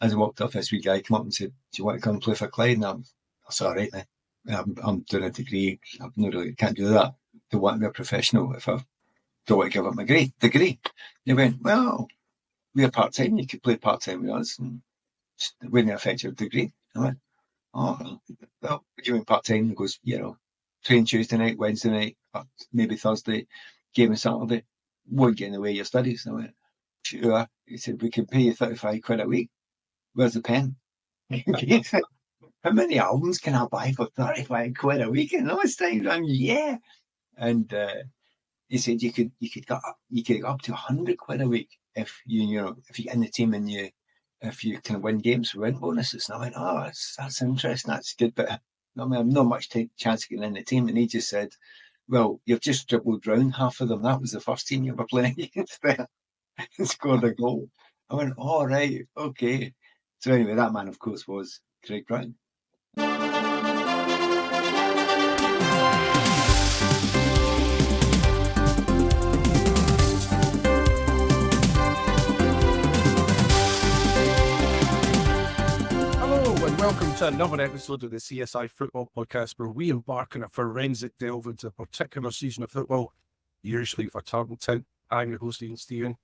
as I walked off, this wee guy came up and said, "Do you want to come play for Clyde?" And that's all right then. I'm doing a degree. I'm not really can't do that. Don't want to be a professional if I don't want to give up my degree. They went, "Well, we're part time. You could play part time with us, and it wouldn't affect your degree." I went, "Oh, well, what do you mean part time?" He goes, train Tuesday night, Wednesday night, maybe Thursday, game on Saturday. Won't get in the way of your studies. And I went, "Sure." He said, "We can pay you 35 quid a week. Where's the pen?" He said, "How many albums can I buy for 35 quid a week in those times?" And yeah. And he said you could get up to 100 quid a week if if you get in the team and if you can win games for win bonuses. And I went, "Oh, that's interesting. That's good." But I'm not much chance of getting in the team. And he just said, "Well, you've just dribbled round half of them. That was the first team you were playing against there and scored a goal." I went, "All right, okay." So anyway, that man, of course, was Craig Brown. Welcome to another episode of the CSI Football Podcast, where we embark on a forensic delve into a particular season of football, usually for Tarleton. I'm your host, Ian Stephen.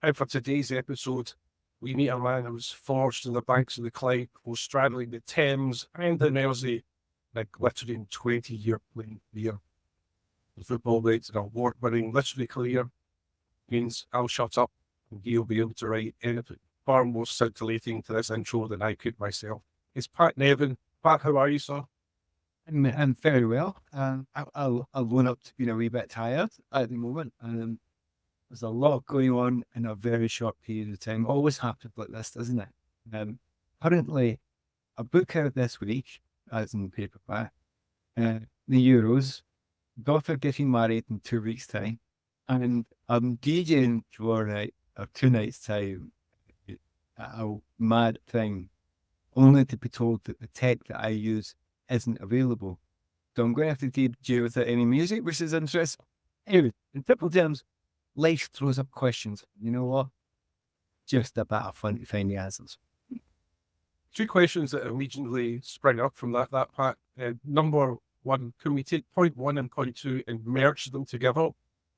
And for today's episode, we meet a man who was forged on the banks of the Clyde, both straddling the Thames and the Mersey, like literally in 20-year playing career. The football rates an award-winning literary career means I'll shut up and he'll be able to write anything far more scintillating to this intro than I could myself. It's Pat Nevin. Pat, how are you, sir? I'm very well. I'll own up to being a wee bit tired at the moment. There's a lot going on in a very short period of time. Always happens like this, doesn't it? Currently, a book out this week, as in paperback, the Euros, daughter getting married in 2 weeks' time, and I'm DJing for 2 nights' time, a mad thing, only to be told that the tech that I use isn't available. So I'm going to have to DJ without any music, which is interesting. Anyway, in simple terms, life throws up questions. You know what? Just a bit of fun to find the answers. 2 questions that immediately spring up from that part. Number one, can we take point 1 and point 2 and merge them together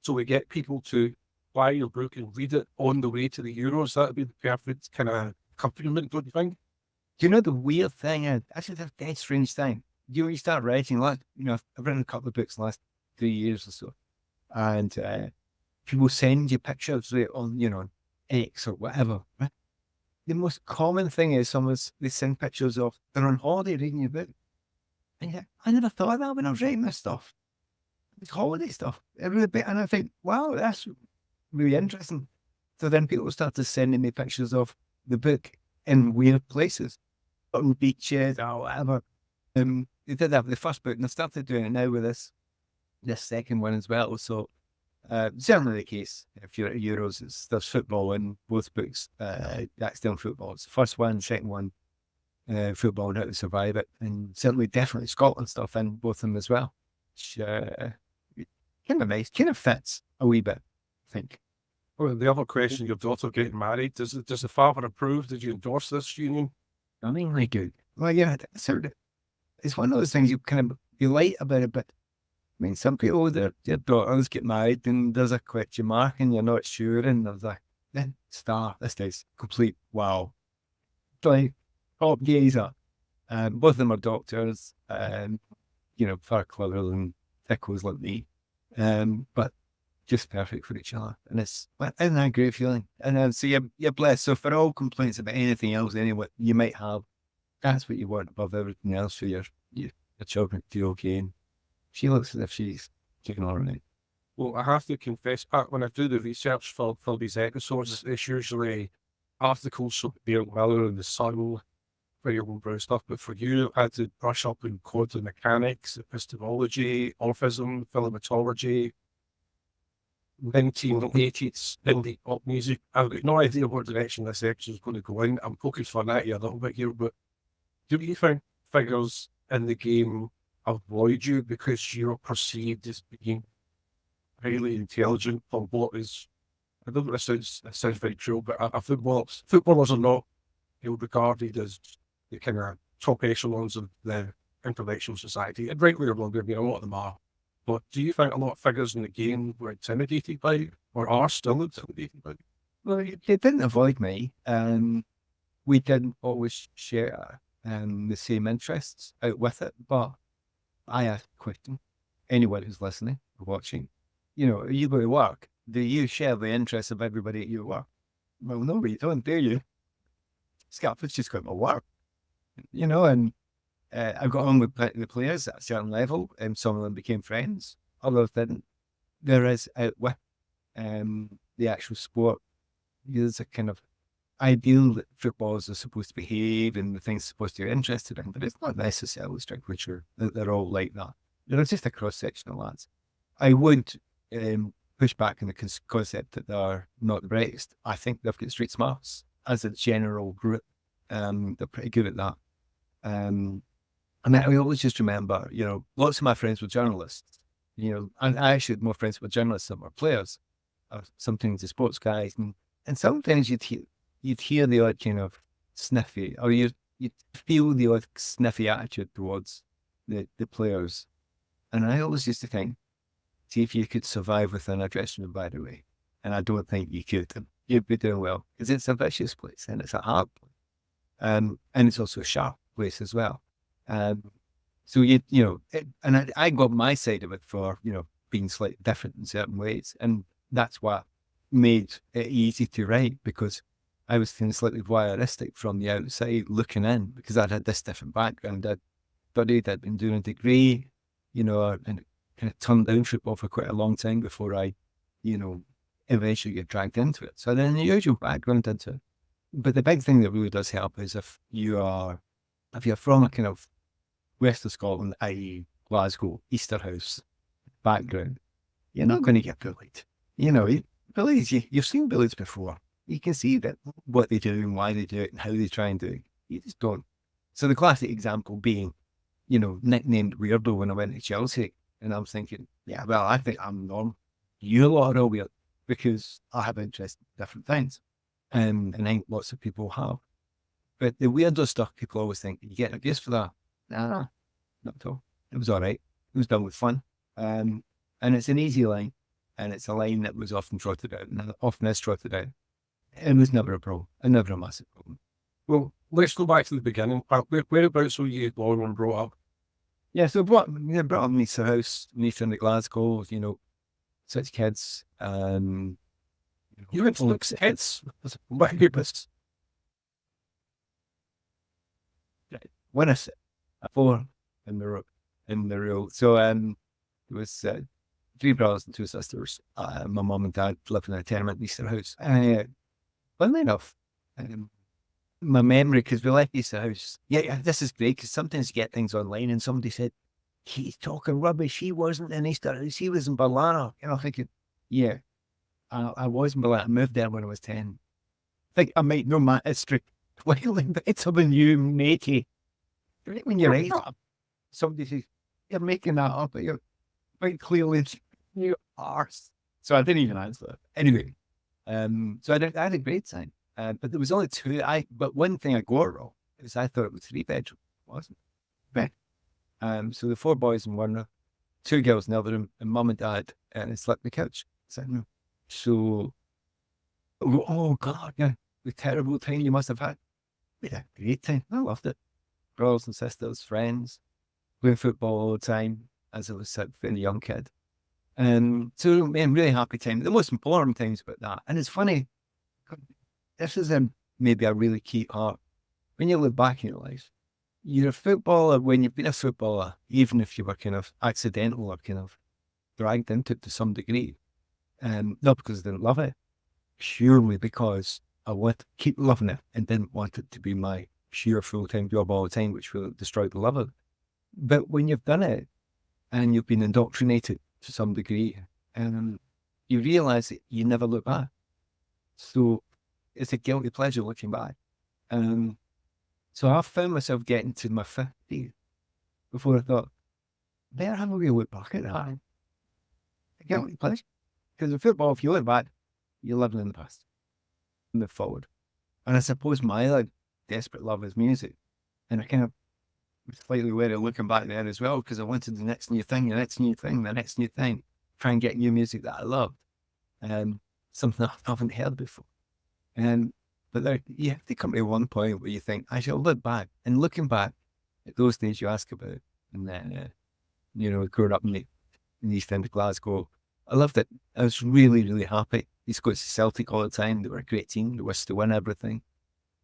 so we get people to buy your book and read it on the way to the Euros? That would be the perfect kind of accompaniment, don't you think? Do you know the weird thing is, actually, that's a dead strange thing. You start writing, I've written a couple of books the last 3 years or so, and people send you pictures on, X or whatever. Right? The most common thing is they send pictures of they're on holiday reading your book. And you're like, I never thought of that when I was writing this stuff. It's holiday stuff. And I think, wow, that's really interesting. So then people started sending me pictures of the book in weird places. On beaches or whatever. They did that with the first book, and I started doing it now with this second one as well. So certainly the case. If you're at Euros, there's football in both books. That's still football. It's the first one, second one, football and how to survive it, and certainly definitely Scotland stuff in both of them as well. Which kind of nice, kind of fits a wee bit, I think. Well, the other question: your daughter getting married. Does the father approve? Did you endorse this union? I mean, really good. Well, yeah, it's one of those things you like about it, but I mean, some people, their daughters get married and there's a question mark and you're not sure, and there's then this guy's complete wow. Like, top gazer. Both of them are doctors, far cleverer than thickos like me, but just perfect for each other. And isn't that a great feeling? And so you're blessed. So for all complaints about anything else, anyway, you might have, that's what you want above everything else for your children to do okay. And she looks as if she's taking all right. Well, I have to confess, Pat, when I do the research for these episodes, it's usually articles from Bear Miller and the Sun, very old stuff. But for you, I had to brush up in quantum mechanics, epistemology, orphism, philematology, 1980s indie pop music. I've got no idea what direction this section is going to go in. I'm poking fun at you a little bit here, but do you think figures in the game avoid you because you're perceived as being highly intelligent for what is, I don't know if this sounds very true, but footballers are not regarded as the kind of top echelons of the information society, and rightly or wrongly, a lot of them are. But do you think a lot of figures in the game were intimidated by you, or are still intimidated by you? Well, they didn't avoid me. We didn't always share the same interests out with it, but I asked a question. Anyone who's listening or watching, you go to work, do you share the interests of everybody at your work? Well, no, you don't, do you? Scaffold's just got to work, and I got on with the players at a certain level, and some of them became friends, others didn't. There is out with the actual sport, there's a kind of ideal that footballers are supposed to behave and the things they're supposed to be interested in, but it's not necessarily strictly true that they're all like that. They're just a cross-section of lads. I would push back on the concept that they're not the brightest. I think they've got street smarts as a general group. They're pretty good at that. And I always just remember, lots of my friends were journalists, and I actually had more friends who were journalists than were players, or sometimes the sports guys. And sometimes you'd hear the odd kind of sniffy, or you'd feel the odd sniffy attitude towards the players. And I always used to think, see if you could survive within a dressing room, by the way. And I don't think you could. You'd be doing well, because it's a vicious place and it's a hard place. And it's also a sharp place as well. So and I got my side of it for, being slightly different in certain ways. And that's what made it easy to write, because I was feeling slightly voyeuristic from the outside looking in, because I'd had this different background. I'd studied, I'd been doing a degree, and kind of turned down football for quite a long time before I, eventually get dragged into it. So then the usual background into it. But the big thing that really does help is if you're from a kind of west of Scotland, i.e. Glasgow, Easterhouse background, you're not going to get bullied. Bullies, you've seen bullies before. You can see that what they do and why they do it and how they try and do it. You just don't. So the classic example being, nicknamed Weirdo when I went to Chelsea. And I was thinking, yeah, well, I think I'm normal. You lot are all weird, because I have interest in different things. And I think lots of people have. But the weirdo stuff, people always think, you get abuse for that. Nah, not at all. It was all right. It was done with fun. And it's an easy line. And it's a line that was often trotted out, and often is trotted out. It was never a problem, and never a massive problem. Well, let's go back to the beginning. Whereabouts were you born and brought up? Yeah, so brought up in Easterhouse, in Glasgow, 6 kids. You had 6 kids? What purpose? When I said 4 in the row. So there was 3 brothers and 2 sisters. My mum and dad lived in a tenement in Easterhouse. Funnily enough, my memory, because we left Easterhouse. Yeah, this is great, because sometimes you get things online and somebody said, he's talking rubbish. He wasn't in Easterhouse. He was in Berlana. Thinking, yeah, I was in Berlana. I moved there when I was 10. I think I might know my history well better than you, matey. Right when you're right, somebody says, you're making that up, but you're quite clearly, you are. So I didn't even answer that. Anyway, so I had a great time. But there was only 2. But one thing I got wrong is I thought it was 3 bedroom. It wasn't. But, so the 4 boys in one room, 2 girls in the other room, and mum and dad, and they slept on the couch. So, oh God, yeah, the terrible time you must have had. We had a great time. I loved it. Brothers and sisters, friends, playing football all the time as I was a fairly young kid. So, man, really happy time. The most important things about that, and it's funny, this is maybe a really key part. When you look back in your life, you're a footballer when you've been a footballer, even if you were kind of accidental or kind of dragged into it to some degree. Not because I didn't love it, purely because I want to keep loving it and didn't want it to be my sheer full-time job all the time, which will destroy the love of it. But when you've done it and you've been indoctrinated to some degree, you realize that you never look back. So it's a guilty pleasure looking back. So I found myself getting to my 50s before I thought, better have a wee look back at that. A guilty pleasure. Because in football, if you look back, you're living in the past. Move forward. And I suppose my desperate love is music. And I kind of was slightly wary looking back there as well, because I wanted the next new thing, the next new thing, the next new thing, try and get new music that I loved. Something I haven't heard before. But there, you have to come to one point where you think, I shall look back. And looking back at those days you ask about, and then, growing up in the East End of Glasgow, I loved it. I was really, really happy. Used to go to Celtic all the time. They were a great team. They used to win everything.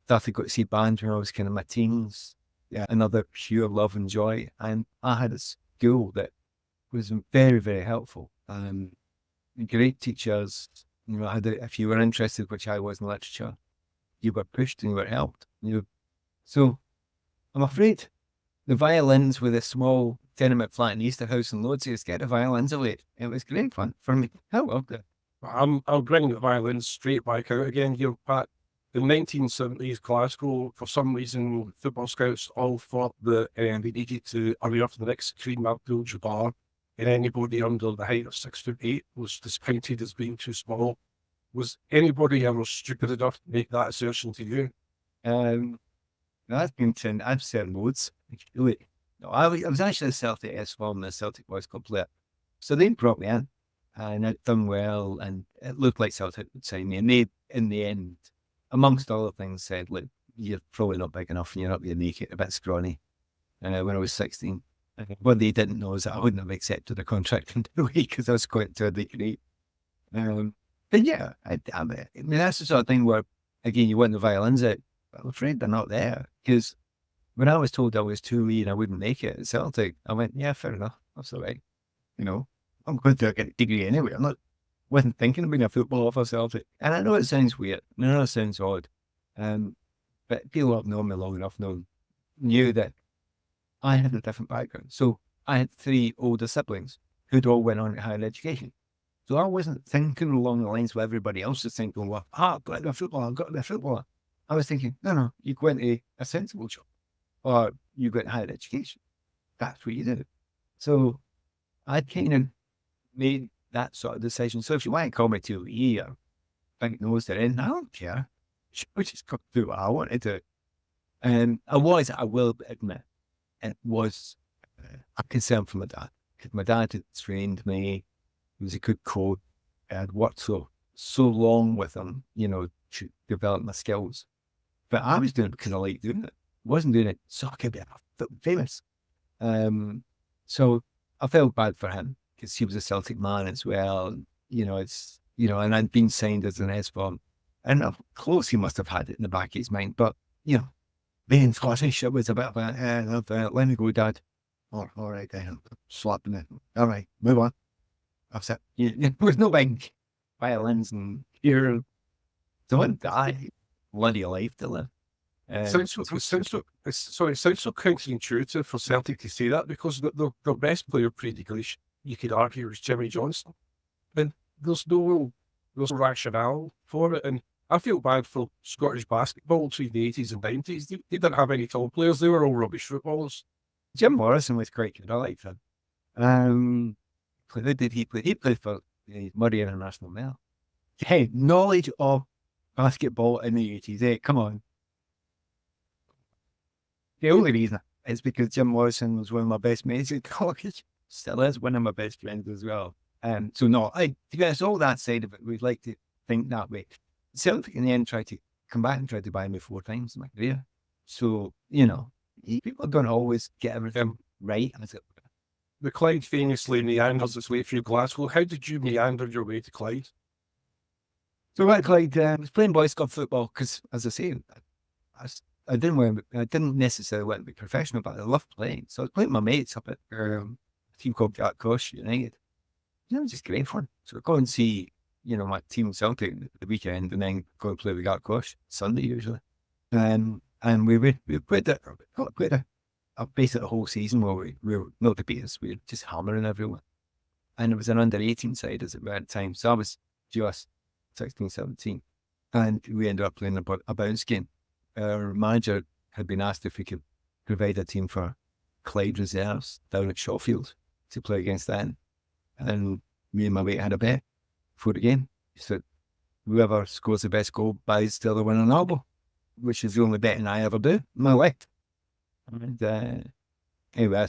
Started to go to see bands when I was kind of my teens. Yeah, another pure love and joy. And I had a school that was very, very helpful. Great teachers. If you were interested, which I was in literature, you were pushed and you were helped. So I'm afraid the violins with a small tenement flat in Easterhouse and Lodz, get the violins away. It was great fun for me. I loved it. I'll bring the violins straight back out again here, Pat. In 1970s Glasgow, for some reason, football scouts all thought that they needed to hurry up to the next Green Village bar, and anybody under the height of 6'8" was discounted as being too small. Was anybody ever stupid enough to make that assertion to you? I've said loads. No, I was actually a Celtic S-form and a Celtic Boys Club player. So they brought me in, and I'd done well, and it looked like Celtic would sign me. And they, in the end, amongst other things, said, look, you're probably not big enough and you're not going to make it, a bit scrawny. When I was 16. What they didn't know is that I wouldn't have accepted a contract in the week because I was quite to a degree. But yeah, I mean, that's the sort of thing where, again, you want the violins out, but I'm afraid they're not there. Because when I was told I was too wee and I wouldn't make it at Celtic, I went, yeah, fair enough. That's all right. I'm going to get a degree anyway. Wasn't thinking of being a footballer for Celtic. And I know it sounds weird. I know it sounds odd. But people who have known me long enough knew that I had a different background. So I had 3 older siblings who'd all went on to higher education. So I wasn't thinking along the lines of everybody else is thinking, well, I've got to be a footballer, I've got to be a footballer. I was thinking, no, you go into a sensible job or you go into higher education. That's what you do. So I kind of made that sort of decision. So if you want to call me to a year, big nose they're in, I don't care. I just got to do what I want to do. And I will admit, it was a concern for my dad. Because my dad had trained me. He was a good coach. I had worked so long with him, to develop my skills. But I was doing it because I liked doing it. I wasn't doing it so I could be famous. So I felt bad for him because he was a Celtic man as well. And, and I'd been signed as an S-form. And of course he must have had it in the back of his mind. But, being Scottish, it was a bit of a, let me go, Dad. Oh, all right, then. Slapping it. All right, move on. That's it. There was no big violins and here. Don't die. Bloody life to live. It sounds so counterintuitive for Celtic to say that because their best player pre-English, you could argue, was Jimmy Johnson. And there's no rationale for it. And I feel bad for Scottish basketball between the 80s and 90s. They didn't have any tall players. They were all rubbish footballers. Jim Morrison was quite good. I liked him. Who did he play? He played for the Murray International Mail. Hey, knowledge of basketball in the 80s. Hey, come on. The only reason is because Jim Morrison was one of my best mates at college. Still is one of my best friends as well. So no, to be honest, all that side of it, we'd like to think that way. Celtic in the end tried to come back and tried to buy me 4 times in my career. So, people are going to always get everything right. The Clyde famously meanders its way through Glasgow. How did you meander your way to Clyde? So at Clyde, I was playing boys club football because, as I say, I didn't necessarily want to be professional, but I loved playing. So I was playing with my mates up at a team called Gartcosh United. It was just great fun. So I'd go and see, my team Celtic the weekend and then go and play with Gartcosh Sunday usually. And we played basically the whole season where we were not to beat us, we were just hammering everyone. And it was an under-18 side as it were at the time. So I was just 16, 17. And we ended up playing a bounce game. Our manager had been asked if we could provide a team for Clyde reserves down at Shawfield to play against them. And me and my mate had a bet for the game. He said, whoever scores the best goal buys the other one an album. which is the only betting I ever do in my life. And anyway, I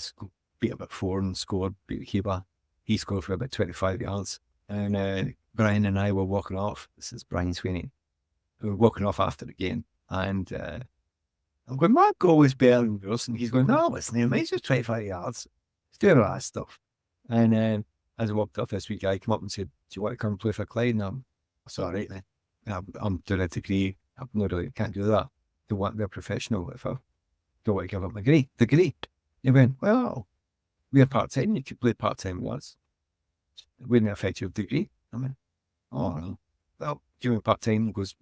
beat about 4 and scored, beat the keeper. He scored for about 25 yards. And Brian and I were walking off. This is Brian Sweeney. We were walking off after the game. And I'm going, my goal is better than yours. And he's going, no, listen, it's just 25 yards. He's doing all that stuff. And as I walked off this week, I came up and said, do you want to come play for Clyde? And I'm sorry, then. I'm doing a degree. I'm not really, can't do that. Don't want to be a professional if I don't want to give up my degree. He went, well, we're part-time. You could play part-time with us. It wouldn't affect your degree. I went, oh, no. Well, during part-time goes,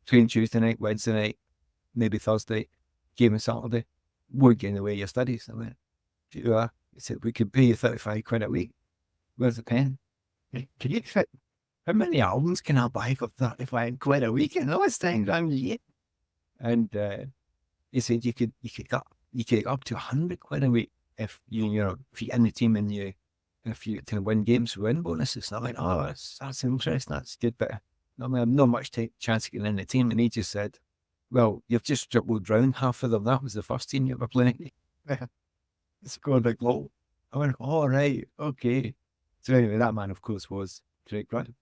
train Tuesday night, Wednesday night, maybe Thursday, game on Saturday. Won't get in the way of your studies. I went, you are. He said, we could pay you 35 quid a week. Where's the pen? Can you fit? How many albums can I buy for 35 quid a week? And all this time around the year. And he said you could get up to 100 quid a week if if you get in the team and if you can win games, win bonuses. And I'm like, oh, that's interesting. That's good, but I mean, not much chance of getting in the team. And he just said, well, you've just dribbled round half of them. That was the first team you were playing. Scored a goal. I went, all right, okay. So anyway, that man, of course, was Craig Grant.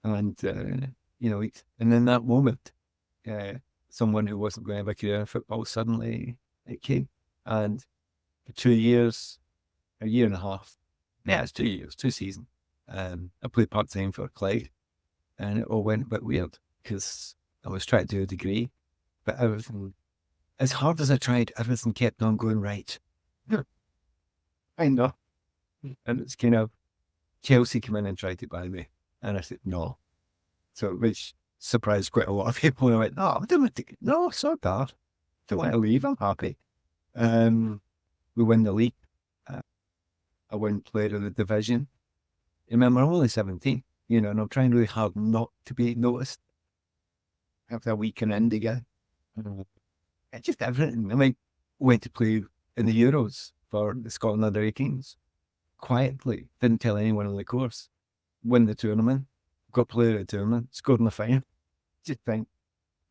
And, and in that moment, someone who wasn't going to have a career in football, suddenly it came. And for 2 years, a year and a half, it's 2 years, 2 seasons, I played part-time for Clyde. And it all went a bit weird because I was trying to do a degree, but everything, as hard as I tried, everything kept on going right. I know. And it's kind of, Chelsea came in and tried to buy me. And I said, no. So, which surprised quite a lot of people. And I went, no, I don't want to, no, it's not bad. Don't want to leave, I'm happy. We win the league. I win player of the division. Remember, I'm only 17, and I'm trying really hard not to be noticed. After a week in India. It's just everything. I mean, went to play in the Euros for the Scotland under 18s. Quietly, didn't tell anyone on the course. Win the tournament, got player of the tournament, scored in the final. Just think,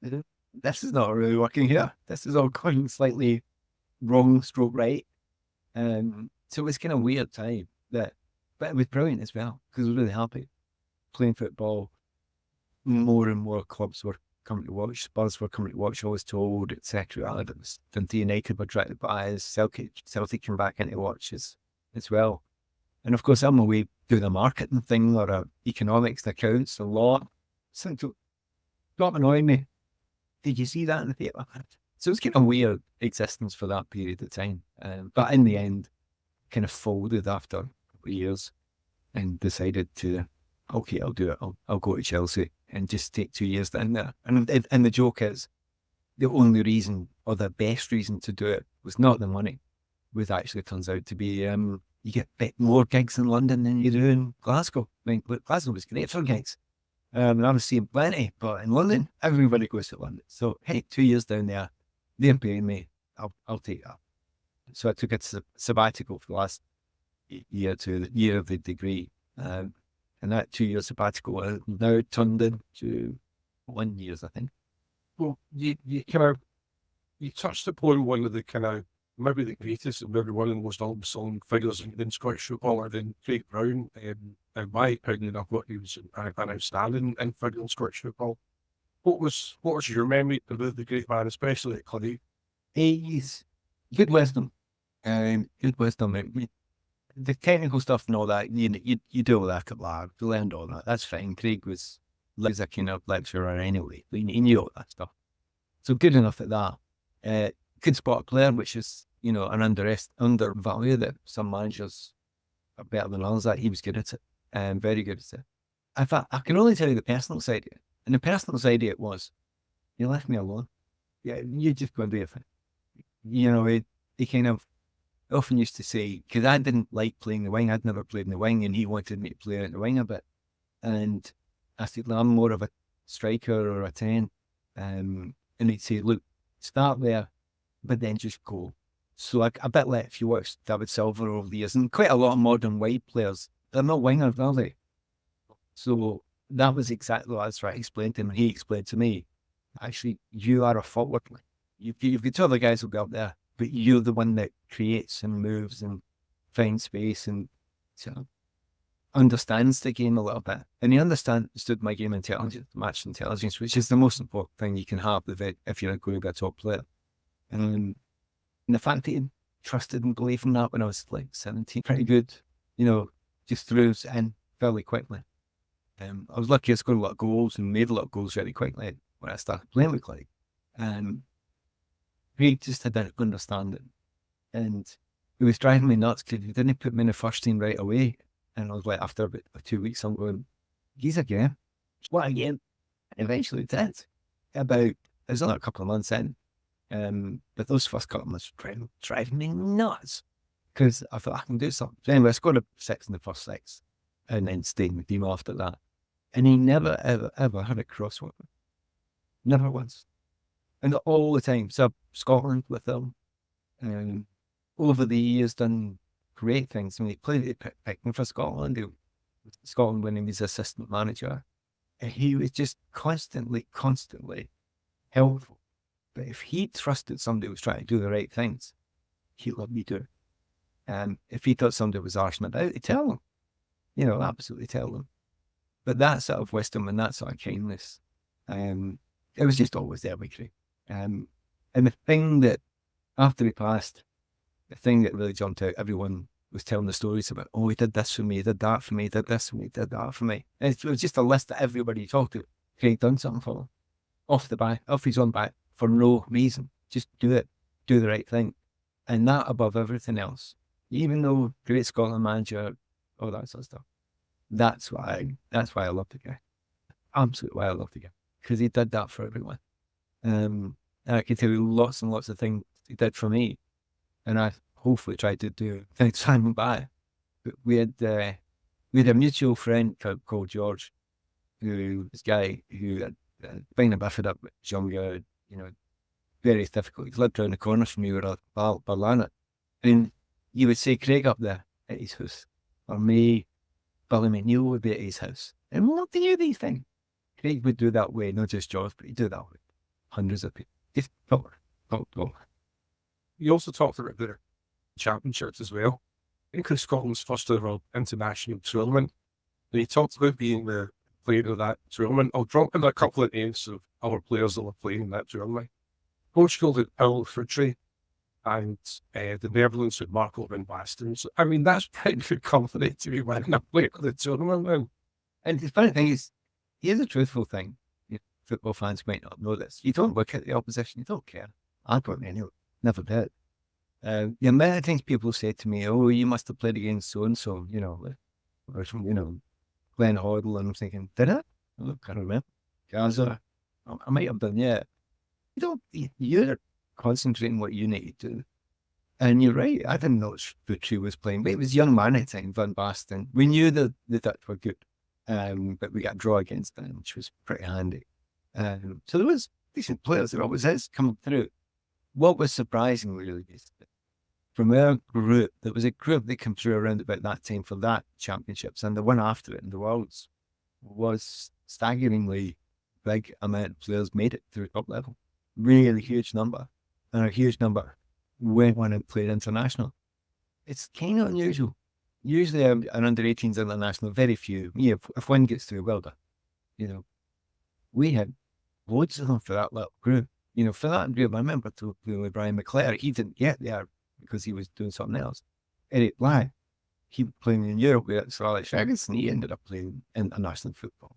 this is not really working here. This is all going slightly wrong, stroke right. So it was kind of weird time, but it was brilliant as well, because I was really happy. Playing football, more and more clubs were coming to watch. Spurs were coming to watch, I was told, etc. Dundee United were trying to buy us. Celtic came back into watches as well. And of course, I'm away doing a marketing thing or a economics, accounts, a law. So stop annoying me. Did you see that in the theatre? So it was kind of weird existence for that period of time. But in the end, kind of folded after a couple of years and decided to, okay, I'll do it. I'll go to Chelsea and just take 2 years down there. And the joke is, the only reason or the best reason to do it was not the money. It actually turns out to be you get a bit more gigs in London than you do in Glasgow. I mean, Glasgow was great for gigs. I was seeing plenty, but in London, everybody goes to London. So, hey, 2 years down there, they're paying me. I'll take that. So I took a sabbatical for the last year to the year of the degree. And that 2 year sabbatical now turned into 1 year, I think. Well, you touched upon one of the kind of, maybe the greatest and maybe one of the most unsung figures in Scottish football, other than Craig Brown. In my opinion, I thought he was an outstanding figure in Scottish football. What was your memory of the great man, especially at Clyde? He's good wisdom. Good wisdom. I mean, the technical stuff and all that, you do all that at lab, you learned all that. That's fine. Craig was a kind of lecturer anyway. He knew all that stuff. So good enough at that. Could spot a player, which is, an undervalue that some managers are better than others at. He was good at it, and very good at it. In fact, I can only tell you the personal side of it. And the personal side of it was, you left me alone. Yeah, you just go and do your thing. He kind of often used to say, because I didn't like playing the wing, I'd never played in the wing, and he wanted me to play in the wing a bit. And I said, I'm more of a striker or a 10. And he'd say, look, start there, but then just go. So like a bit like if you watch David Silva over the years, and quite a lot of modern wide players, they're not wingers, are they? So that was exactly what I was trying to explain to him, and he explained to me. actually you are a forward. You've got two other guys who'll be up there, but you're the one that creates and moves and finds space and sort of understands the game a little bit. And he understood my game intelligence, match intelligence, which is the most important thing you can have if you're going to be a top player. And the fact that he trusted and believed in that when I was like 17, pretty good, just threw us in fairly quickly. I was lucky I scored a lot of goals and made a lot of goals very quickly when I started playing with Clyde. He just had that understanding. And it was driving me nuts because he didn't put me in the first team right away. And I was like, after about 2 weeks, I'm going, he's again. What again? And eventually it did. It was only a couple of months in. But those first couple of months were driving me nuts because I thought I can do something. So anyway, I scored a 6 in the first 6 and then stayed in the team after that. And he never, ever, ever had a cross with me. Never once. And all the time. So Scotland with him. Over the years done great things. I mean, he played picking for Scotland. Scotland when he was assistant manager. And he was just constantly helpful. But if he trusted somebody was trying to do the right things, he'd let me do it. If he thought somebody was arshing about, he'd tell them. Absolutely tell them. But that sort of wisdom and that sort of kindness, it was just always there with Craig. And the thing that, after he passed, the thing that really jumped out, everyone was telling the stories about, oh, he did this for me, he did that for me, he did this for me, he did that for me. And it was just a list that everybody talked to. Craig done something for him. Off his own back, for no reason. Just do it. Do the right thing. And that above everything else. Even though great Scotland manager, all that sort of stuff. That's why I love the guy. Absolutely why I love the guy. Because he did that for everyone. And I can tell you lots and lots of things he did for me. And I hopefully tried to do next time back. But we had a mutual friend called George, who was a guy who had been a Bifford up, younger, very difficult. He lived around the corner from me where Barlana. And you would say Craig up there at his house. Or me, Billy McNeil would be at his house. And what do you these things? Craig would do that way, not just George, but he'd do that with hundreds of people. Just talk. You also talked about the championships as well. I think it was Scotland's first ever international tournament. And he talked about being the player of that tournament. I'll drop in a couple of names of other players that were playing in that tournament. Portugal had Paolo Futre, and the Netherlands had Marco van Basten. So, I mean, that's pretty good company to be winning a player of the tournament now. And the funny thing is, here's a truthful thing. Football fans might not know this. You don't look at the opposition. You don't care. I don't anyway. Never did. Many things people say to me, oh, you must have played against so-and-so, or some, Glenn Hoddle, and I'm thinking, did I? Look, I don't remember. Gaza, I might have done, yeah. You're concentrating what you need to do. And you're right, I didn't know Futre was playing, but it was young man at the time, Van Basten. We knew the Dutch were good, but we got a draw against them, which was pretty handy. So there was decent players, there always is, coming through. What was surprising really is that from our group, there was a group that came through around about that time for that championships, and the one after it in the Worlds was staggeringly big amount of players made it through top level. Really huge number. And a huge number went on and played international. It's kind of unusual. Usually an under-18s international, very few. Yeah, if one gets through, well done. We had loads of them for that little group. For that group, I remember talking with Brian McClare. He didn't get there because he was doing something else. Eric Bly, he was playing in Europe with Sir Alex Ferguson. He ended up playing international football.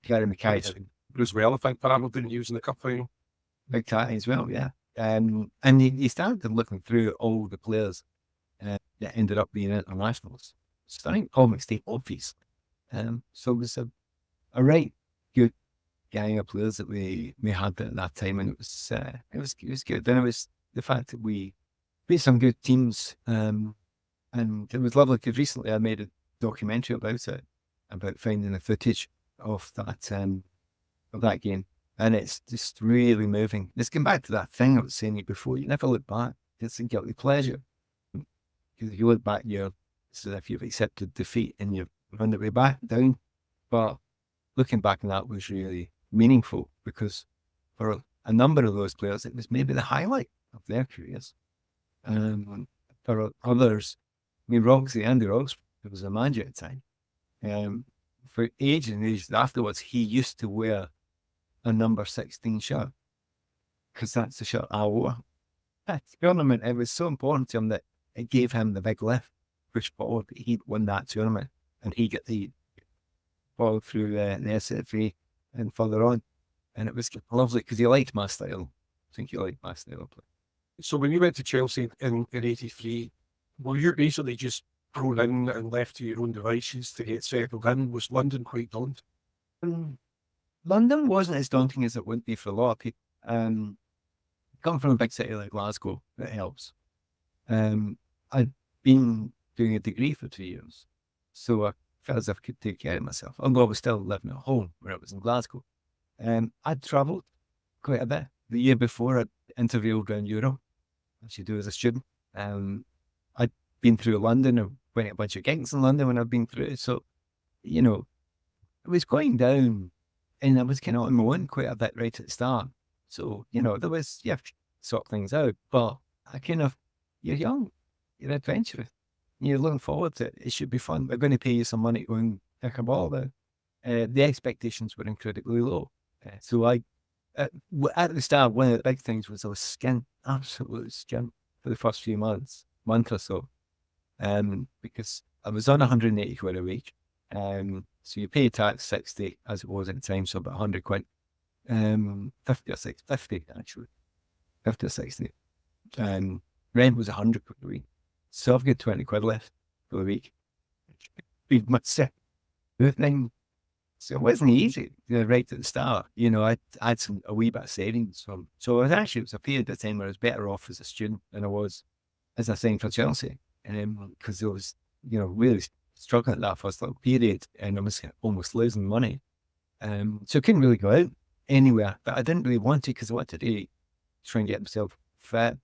Gary Mackay. As well, I think Paolo didn't use in the cup final. Big Cat as well, yeah. And he started looking through all the players that ended up being internationals. Starting Paul McStay, obviously. So it was a right good gang of players that we had at that time, and it was good. Then it was the fact that we beat some good teams, and it was lovely because recently I made a documentary about it, about finding the footage of that game, and it's just really moving. Let's get back to that thing I was saying to you before. You never look back; it's a guilty pleasure. Because if you look back, it's as if you've accepted defeat and you're on the way back down. But looking back on that was really meaningful because for a number of those players, it was maybe the highlight of their careers. For others, I mean, Andy Roxburgh, who was a manager at the time, for ages and ages afterwards, he used to wear a number 16 shirt because that's the shirt I wore. That tournament, it was so important to him that it gave him the big lift, push forward. He'd won that tournament and he got the ball through the SFA and further on. And it was lovely because he liked my style. I think he liked my style of play. So when you went to Chelsea in 83, were you basically just thrown in and left to your own devices to get settled in? Was London quite daunting? London wasn't as daunting as it would be for a lot of people. Coming from a big city like Glasgow, it helps. I'd been doing a degree for 2 years, so I felt as if I could take care of myself, although I was still living at home when I was in Glasgow. I'd travelled quite a bit. The year before, I'd interviewed around Europe, as you do as a student. I'd been through London, I went to a bunch of gigs in London when I'd been through it, so, you know, it was going down, and I was kind of on my own quite a bit right at the start. So, you know, there was, you have to sort things out, but you're young, you're adventurous, you're looking forward to it. It should be fun. We're going to pay you some money to go and pick a ball there. The expectations were incredibly low. So at the start, one of the big things was I was skint, absolute skint for the first few month or so, because I was on 180 quid a week. So you pay tax 60 as it was at the time, so about 100 quid. 50 or 50 actually, 50 or 60. Rent was 100 quid a week. So I've got 20 quid left for the week. Be much sick. So it wasn't easy, right at the start. You know, I had a wee bit of savings from. So it was a period of time where I was better off as a student than I was as I signed for Chelsea. Because I was, you know, really struggling at that first little period and I was almost losing money. So I couldn't really go out anywhere, but I didn't really want to because I wanted to try and get myself fit.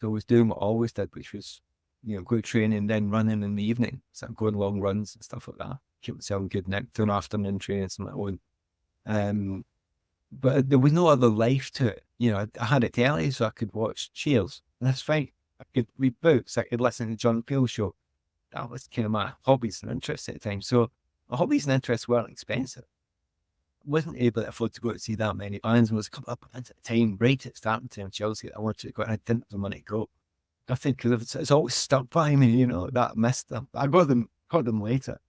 So I was doing what I always did, which was, you know, go training, then running in the evening. So I'm going long runs and stuff like that. Keep myself in good nick, doing afternoon training on my own. But there was no other life to it. You know, I had it daily, so I could watch Cheers. And that's fine. I could read books. I could listen to John Peel show. That was kind of my hobbies and interests at the time. So my hobbies and interests weren't expensive. I wasn't able to afford to go to see that many bands. It was coming up at the time, right at starting time in Chelsea, I wanted to go and I didn't have the money to go. Nothing, because it's always stuck by me, you know, that I missed them. I got them later.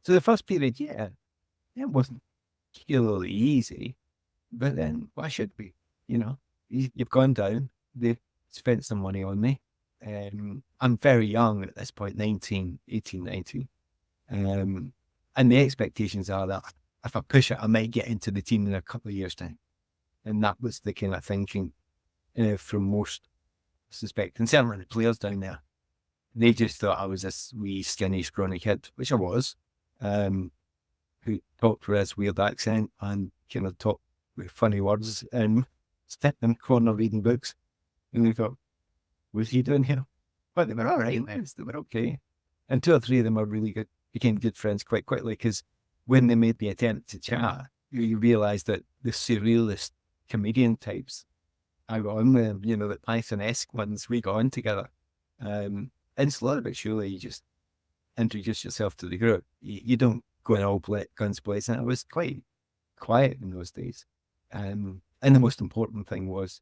So the first period, yeah, it wasn't particularly easy, but then why should be? You know, you've gone down, they've spent some money on me. I'm very young at this point, 18, 19. And the expectations are that if I push it, I might get into the team in a couple of years' time. And that was the kind of thinking from most, I suspect, and certainly the players down there. They just thought I was this wee, skinny, scrawny kid, which I was, who talked with this weird accent and kind of talked with funny words and sat in the corner reading books. And they thought, what's he doing here? But they were all right, they were okay. And 2 or 3 of them are really good, became good friends quite quickly because when they made the attempt to chat, you realise that the surrealist comedian types, I got on with them, you know, the Python-esque ones, we got on together. And slowly but surely you just introduce yourself to the group. You don't go in all guns blazing. I was quite quiet in those days. And the most important thing was,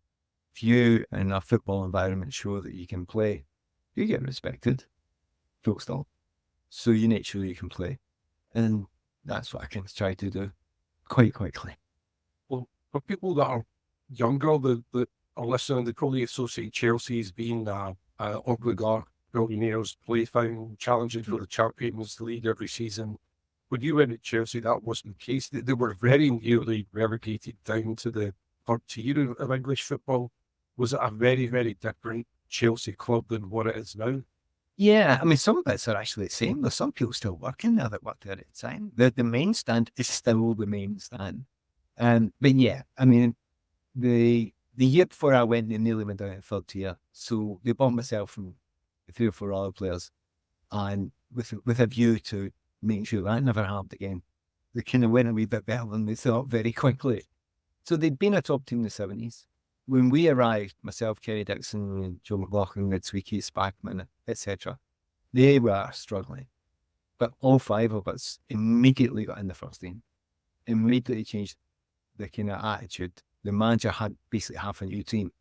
if you in a football environment show that you can play, you get respected, full stop. So you make sure you can play. And that's what I can try to do quite quickly. Well, for people that are younger, that are listening, they probably associate Chelsea as being oligarch billionaires plaything, challenging for the Champions League every season. When you went at Chelsea, that wasn't the case. They were very nearly relegated down to the third tier of English football. Was it a very, very different Chelsea club than what it is now? Yeah, I mean, some bits are actually the same. There's some people still working there that worked there at the time. The main stand is still the main stand. But yeah, I mean, the year before I went, they nearly went down in third tier. So they bought myself from 3 or 4 other players, and with a view to making sure that never happened again. They kind of went a wee bit better than they thought very quickly. So they'd been a top team in the 70s. When we arrived, myself, Kerry Dixon, and Joe McLaughlin, Red Sweekie, Spackman, etc., they were struggling. But all five of us immediately got in the first team, immediately changed the kind of attitude. The manager had basically half a new team.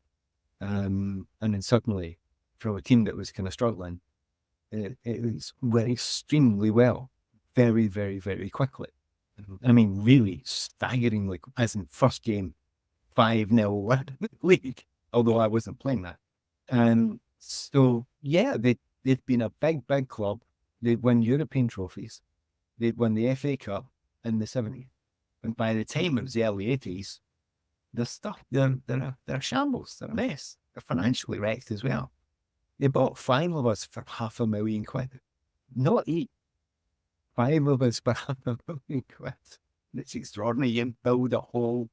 And then suddenly, from a team that was kind of struggling, it went extremely well, very, very, very quickly. I mean, really staggeringly, as in first game, 5-0 win the league, although I wasn't playing that. So, yeah, they'd been a big, big club. They'd won European trophies. They'd won the FA Cup in the 70s. And by the time it was the early 80s, they're a shambles. They're a mess. They're financially wrecked as well. They bought 5 of us for £500,000. Not 8. 5 of us for £500,000. It's extraordinary. You build a whole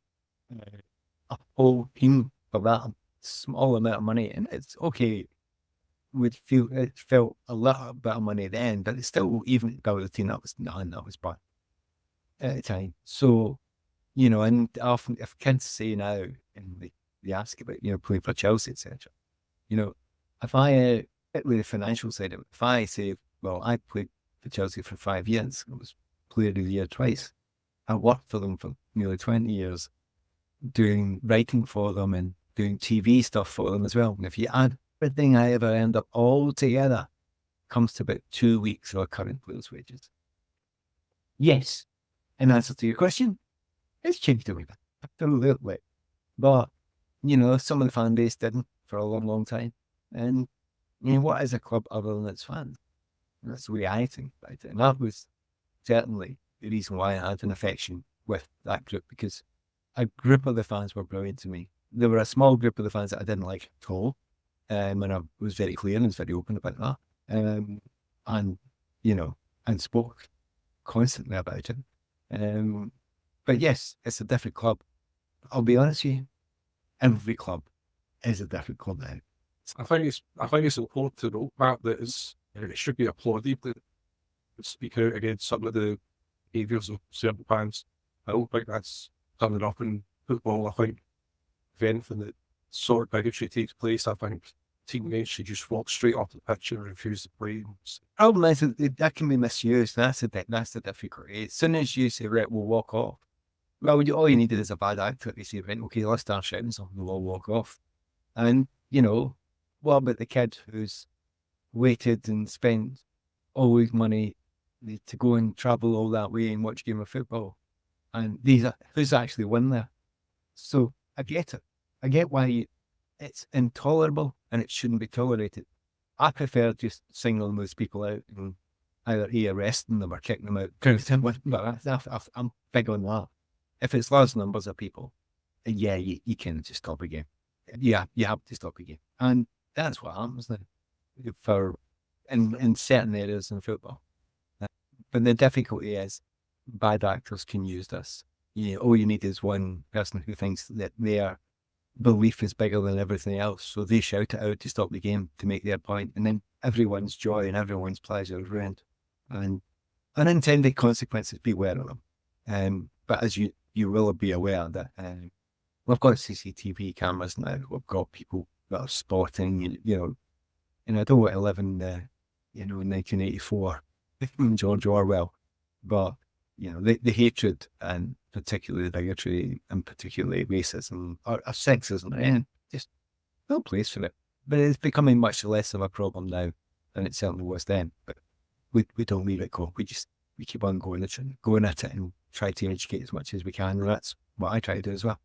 team for that small amount of money, and it's okay. It felt a little bit of money then, but it's still, even build a team that was bad at the time. So, and often if kids say now, and they ask about, playing for Chelsea, etc., if I, with the financial side of it, if I say, well, I played for Chelsea for 5 years, I was player of the year twice, I worked for them for nearly 20 years, doing writing for them and doing TV stuff for them as well. And if you add everything I ever end up all together, comes to about 2 weeks of a current player's wages. Yes, in answer to your question, it's changed a wee bit, absolutely. But, some of the fan base didn't for a long, long time. And, what is a club other than its fans? That's the way I think about it. And that was certainly the reason why I had an affection with that group, because a group of the fans were brilliant to me. There were a small group of the fans that I didn't like at all. And I was very clear and was very open about that. And spoke constantly about it. But yes, it's a different club. I'll be honest with you, every club is a different club now. I think it's important to note, Matt, that it should be applauded that speak out against some of the behaviours of certain fans. I don't think that's coming up in football. I think if anything that sort of bigotry takes place, I think teammates should just walk straight off the pitch and refuse to play. Problem is that can be misused. That's the difficulty. As soon as you say, right, we'll walk off. Well, all you needed is a bad actor to say, right, okay, let's start shouting something, we'll all walk off. And, what about the kid who's waited and spent all his money to go and travel all that way and watch a game of football? And who's actually won there? So I get it. I get why it's intolerable and it shouldn't be tolerated. I prefer just singling those people out and either arresting them or kicking them out. But I'm big on that. If it's large numbers of people, yeah, you can just stop a game. Yeah, you have to stop a game. And that's what happens now in certain areas in football. But the difficulty is bad actors can use this. All you need is one person who thinks that their belief is bigger than everything else. So they shout it out to stop the game to make their point, and then everyone's joy and everyone's pleasure is ruined. And unintended consequences, beware of them. But as you will be aware that we've got CCTV cameras now. We've got people that are spotting, and I don't want to live in, in 1984, George Orwell, but, the hatred and particularly bigotry and particularly racism or sexism, and just no place for it. But it's becoming much less of a problem now than it certainly was then. But we don't leave it go. We keep on going at it and try to educate as much as we can. And that's what I try to do as well.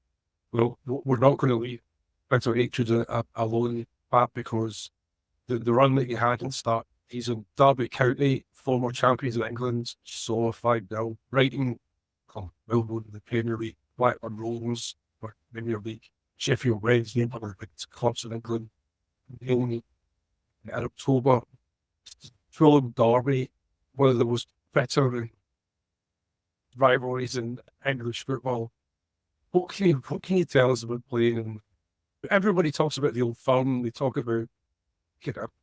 Well, we're not going to leave bitter hatred alone, Pat, because the run that you had in the start, he's in Derby County, former champions of England, saw 5-0, Writing, Melbourne, the Premier League, Blackburn Rovers, or Premier League, Sheffield Wednesday, one of the biggest clubs in England. In October, Fulham Derby, one of the most bitter rivalries in English football. What can you tell us about playing? Everybody talks about the Old Firm. They talk about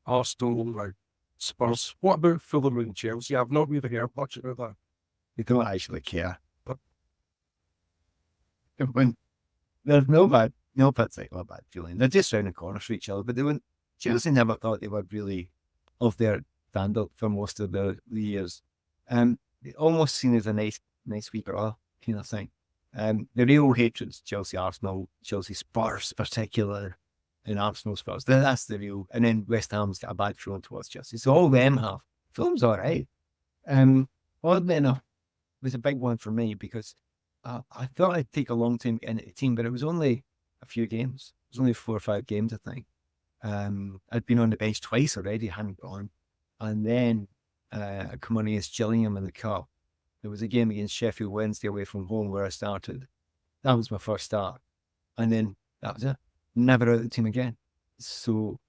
Arsenal, like Spurs. What about Fulham and Chelsea? I've not really heard much about that. They don't actually care. But when There's no bad feeling. They're just round the corner for each other, but they wouldn't. Chelsea never thought they were really of their standard for most of the years. It almost seen as a nice wee girl kind of thing. The real hatred's Chelsea, Arsenal, Chelsea Spurs, particular, and Arsenal Spurs. That's the real. And then West Ham's got a bad feeling towards Chelsea. So all them have. Fulham's all right. Oddly enough, it was a big one for me because I thought I'd take a long time to get into the team, but it was only a few games. It was only 4 or 5 games, I think. I'd been on the bench twice already, hadn't gone. And then I come on against Gillingham in the cup. There was a game against Sheffield Wednesday away from home where I started. That was my first start. And then that was it. Never out of the team again. So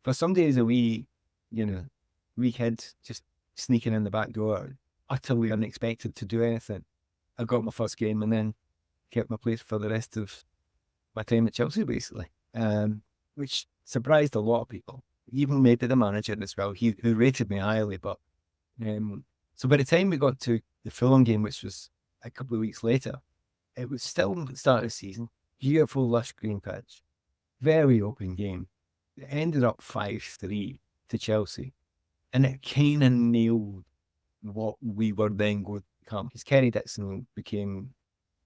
for some days a wee kid just sneaking in the back door, utterly unexpected to do anything. I got my first game and then kept my place for the rest of my time at Chelsea, basically, which surprised a lot of people. Even maybe the manager as well, who rated me highly. But so by the time we got to the Fulham game, which was a couple of weeks later, it was still the start of the season. Beautiful, lush green pitch. Very open game. It ended up 5-3 to Chelsea. And it kind of nailed what we were then going to become. Because Kenny Dixon became,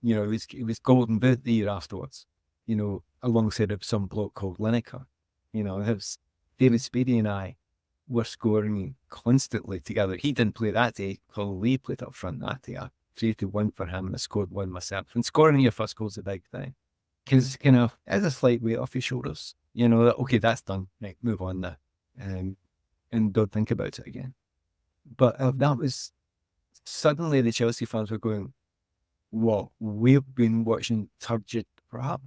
it was Golden Boot the year afterwards, alongside of some bloke called Lineker. It was David Spady and I were scoring constantly together. He didn't play that day. Paul Lee played up front that day. I created one for him and I scored one myself. And scoring your first goal is a big thing. Because, as a slight weight off your shoulders, that, okay, that's done. Right, move on now. And don't think about it again. But that was, suddenly the Chelsea fans were going, what, we've been watching turgid crap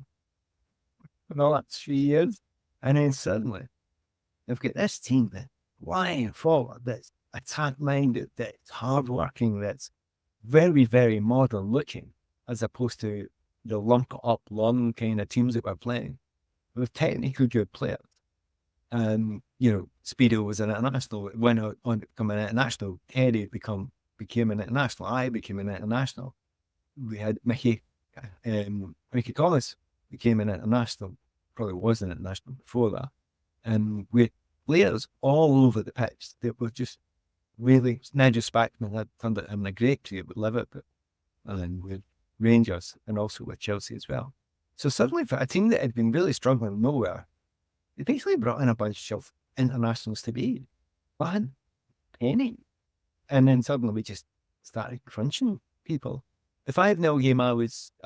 for the last 3 years. And then suddenly, they've got this team that's flying forward, that's attack-minded, that's hard-working, that's very, very modern looking, as opposed to the lump-up lung kind of teams that we're playing, with technically good players. And, Speedo was an international, went on to become an international. Terry became an international. I became an international. We had Mickey Thomas became an international. Probably was an international before that. And we had players all over the pitch that were just really, Nigel Spackman had turned it in a great career with Liverpool, and then with Rangers, and also with Chelsea as well. So suddenly, for a team that had been really struggling nowhere, they basically brought in a bunch of internationals to be one penny. And then suddenly we just started crunching people. The 5-0 game, I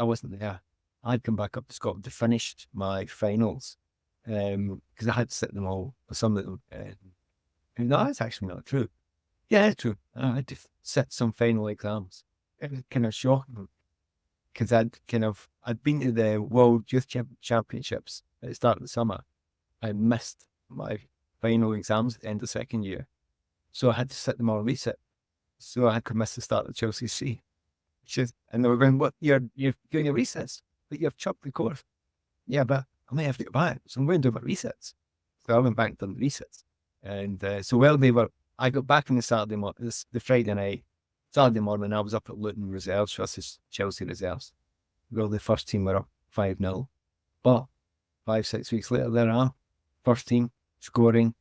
wasn't there. I'd come back up to Scotland to finish my finals because I had to sit them all, or some of them. No, that's actually not true. Yeah, it's true. I had to sit some final exams. It was kind of shocking because I'd been to the World Youth Championships at the start of the summer. I missed my final exams at the end of the second year. So I had to sit them all reset. So I had to miss the start of Chelsea C. And they were going, what, you're doing a recess, but you've chopped the course. Yeah, but I may have to go back. So I'm going to do my resets. So I went back and done the resets. And I got back on the Friday night. Saturday morning, I was up at Luton Reserves versus Chelsea Reserves. Well, the first team were up 5-0. But 5-6 weeks later, there are first team scoring,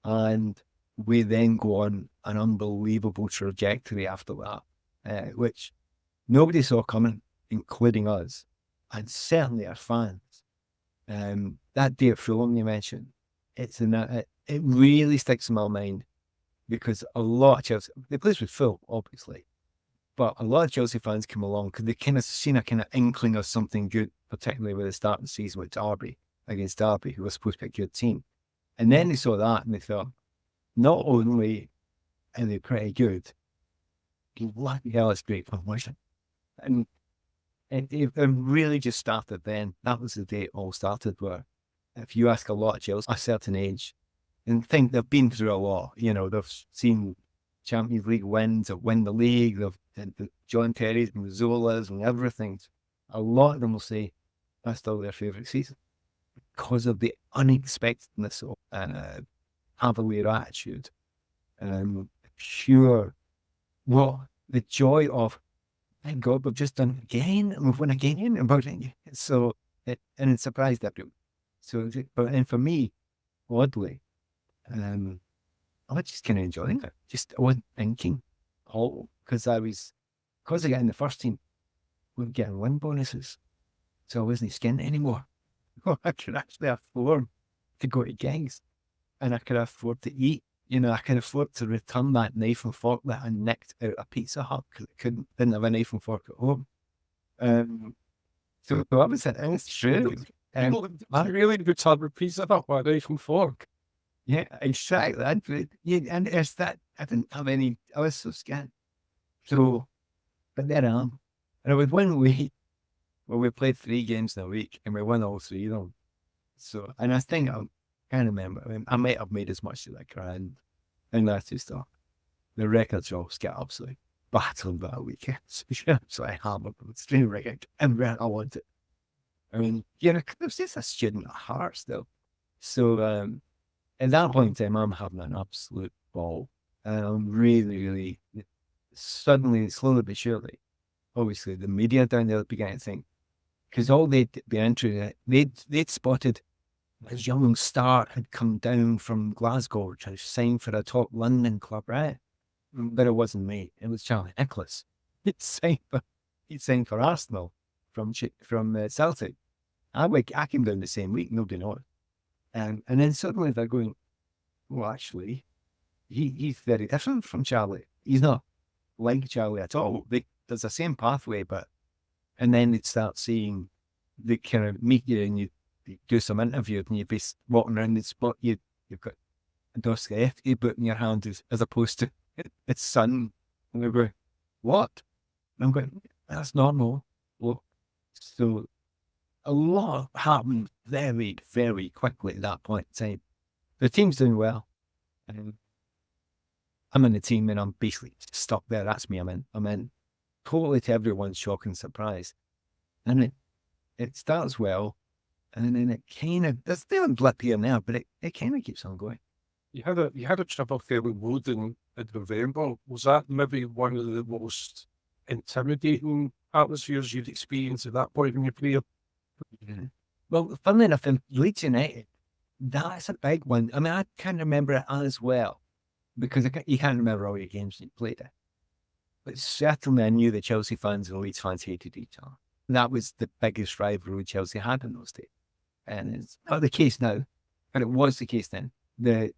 and we then go on an unbelievable trajectory after that, which nobody saw coming, including us, and certainly our fans. That day at Fulham you mentioned, it really sticks in my mind because a lot of Chelsea, the place was full, obviously, but a lot of Chelsea fans come along because they kind of seen a kind of inkling of something good, particularly with the start of the season with Derby, against Derby, who was supposed to be a good team. And then they saw that and they thought, not only are they pretty good, bloody hell, it's great promotion. And it really just started then. That was the day it all started, where if you ask a lot of Chelsea, a certain age, and think they've been through a lot, they've seen Champions League wins, they've won the league, they've had the John Terrys and the Zolas and everything. A lot of them will say that's still their favourite season because of the unexpectedness of cavalier attitude. Pure, the joy of, thank God we've just done it again and we've won again. So and it surprised everyone. So, and for me, oddly, I was just kind of enjoying it. Just I wasn't thinking, because I got in the first team, we were getting win bonuses, so I wasn't skint anymore. I could actually afford to go to gigs, and I could afford to eat. I could afford to return that knife and fork that I nicked out of Pizza Hut because I didn't have a knife and fork at home. So I was it. It's true. I really good time with Pizza Hut with a knife and fork. Yeah, exactly. And it's that I didn't have any. I was so scared. So, but there I am. And it was 1 week where we played 3 games in a week, and we won all 3 of them. So, and I think I can't remember. I might have made as much as I can, and that's just stuff. The records all get absolutely battled that weekend. So I hammered them straight record, and I wanted. I mean, there's just a student at heart still. So, at that point in time, I'm having an absolute ball. And I'm really, really, suddenly, slowly but surely, obviously the media down there began to think, because all they'd been interested in, they'd spotted a young star had come down from Glasgow to sign for a top London club, right? But it wasn't me. It was Charlie Nicholas. He'd signed for Arsenal from Celtic. I came down the same week, nobody knows. And then suddenly they're going, well, actually, he's very different from Charlie. He's not like Charlie at all. There's the same pathway, and then they'd start seeing, they kind of meet you and you do some interview and you'd be walking around the spot, you've got a Dostoevsky book in your hand as opposed to its son. And they're going, what? And I'm going, that's normal. Well, so a lot happened very, very quickly at that point in time. The team's doing well. I'm in the team and I'm basically stuck there. That's me. I'm in totally to everyone's shock and surprise. And it starts well. And then it kind of, there's still a blip here and there, but it kind of keeps on going. You had a trip up there with Woden in November. Was that maybe one of the most intimidating atmospheres you'd experienced at that point in your career? Yeah. Well, funnily enough, in Leeds United, that's a big one. I mean, I can't remember it as well because you can't remember all your games you played it. But certainly I knew the Chelsea fans and the Leeds fans hated each other. That was the biggest rivalry Chelsea had in those days. And it's not the case now, but it was the case then. The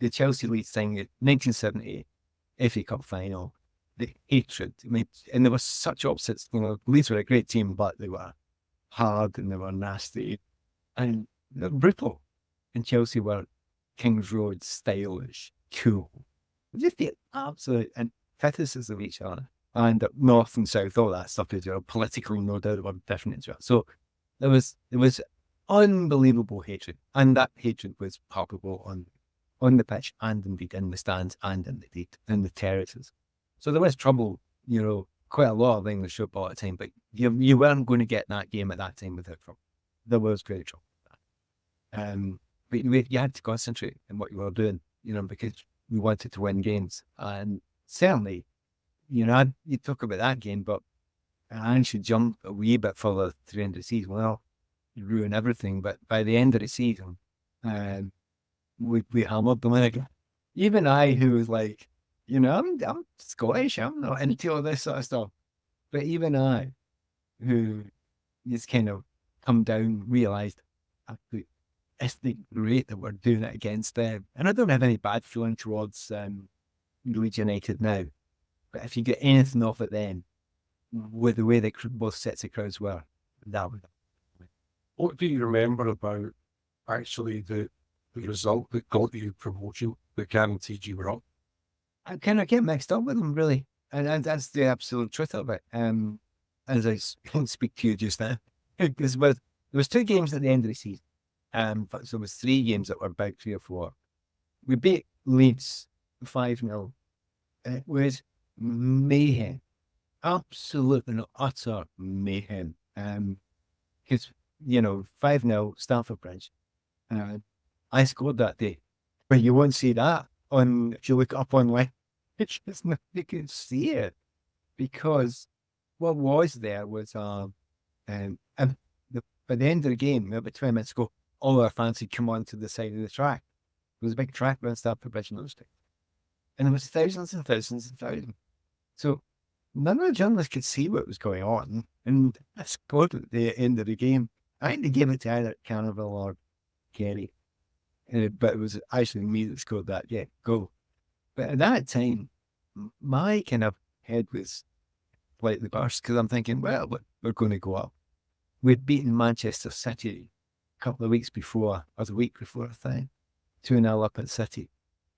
Chelsea Leeds thing in 1978, FA Cup final, the hatred. I mean, and there were such opposites. Leeds were a great team, but they were hard and they were nasty and they were brutal. And Chelsea were Kings Road, stylish, cool. Just the absolute antithesis of each other. And north and south, all that stuff is political, no doubt about different as well. So there was unbelievable hatred, and that hatred was palpable on the pitch and indeed in the stands and in the terraces. So there was trouble, quite a lot of English football at the time, but you weren't going to get that game at that time without trouble. There was great trouble. But you had to concentrate on what you were doing, because we wanted to win games. And certainly, you talk about that game, but I should jump a wee bit further to the end of the season. Well, you ruin everything. But by the end of the season, we hammered them again. Even I, who was like, I'm Scottish, I'm not into all this sort of stuff. But even I, who just kind of come down, realised, actually, isn't it great that we're doing it against them? And I don't have any bad feeling towards Leeds United now. But if you get anything off it then, with the way that both sets of crowds were, that would. What do you remember about actually the result that got you promotion, that guaranteed you were up? I kind of get mixed up with them, really. And that's the absolute truth of it. As I can't speak to you just now. Because there was 2 games at the end of the season. But so there was 3 games that were about 3 or 4. We beat Leeds 5-0. It was mayhem. Absolute and utter mayhem. Because, 5-0, Stamford Bridge. I scored that day. But you won't see that if you look up online. It's just not, you can see it. Because what was there was the by the end of the game, about 20 minutes ago, all our fans had come onto the side of the track. There was a big track around Stamford Bridge and those things. And there was thousands and thousands and thousands. So none of the journalists could see what was going on. And I scored at the end of the game. I had to give it to either Carnival or Kerry. But it was actually me that scored that goal. But at that time, my kind of head was slightly burst because I'm thinking, well, we're going to go up. We'd beaten Manchester City a couple of weeks before, or the week before, I think, 2-0 up at City.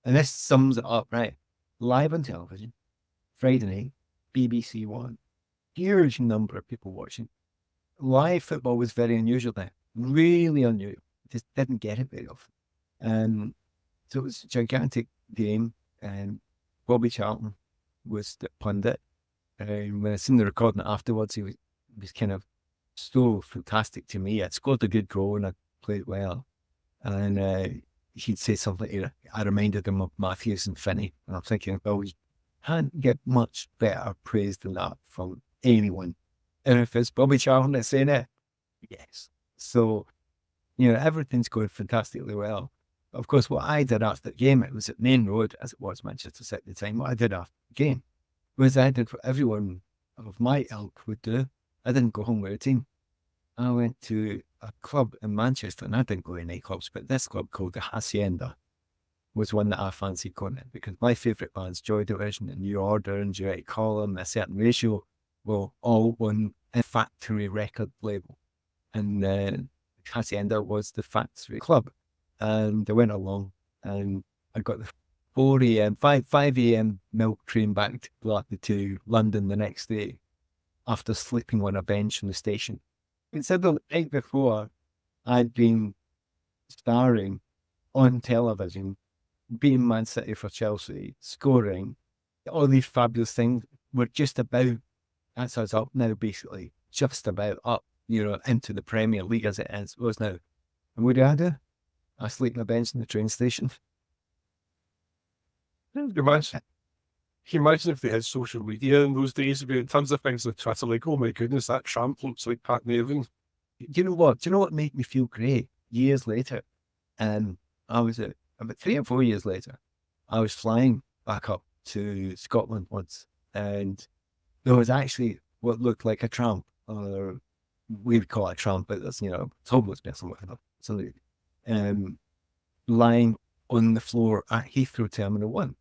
And this sums it up, right? Live on television, Friday night, BBC One, huge number of people watching. Live football was very unusual then, really unusual. Just didn't get it very often. So it was a gigantic game, and Bobby Charlton was the pundit. When I seen the recording afterwards, he was kind of so fantastic to me. I'd scored a good goal and I played well. And he'd say something, I reminded him of Matthews and Finney. And I'm thinking, well, we can't get much better praise than that from anyone. And if it's Bobby Charlton that's saying it, yes. So, everything's going fantastically well. Of course, what I did after the game, it was at Main Road, as it was Manchester City at the time. What I did after the game was I did what everyone of my ilk would do. I didn't go home with a team. I went to a club in Manchester, and I didn't go to nightclubs, but this club called the Hacienda was one that I fancied going in because my favourite bands, Joy Division and New Order and Duet Column, A Certain Ratio, were all on a factory record label. And Hacienda was the factory club. And I went along and I got the 4 a.m., 5 a.m. milk train back to London the next day after sleeping on a bench in the station. Instead of the night before, I'd been starring on television, beating Man City for Chelsea, scoring. All these fabulous things were just about, that's us up now, basically, just about up, into the Premier League as it was now. And what do? I sleep on a bench in the train station. Can you imagine if they had social media in those days? There'd be tons of things on Twitter like, oh my goodness, that tramp looks like Pat Nevin. Do you know what? Do you know what made me feel great? Years later, and I was about 3 or 4 years later, I was flying back up to Scotland once, and there was actually what looked like a tramp, or we'd call it a tramp, but that's, homeless person, whatever, something, lying on the floor at Heathrow Terminal 1.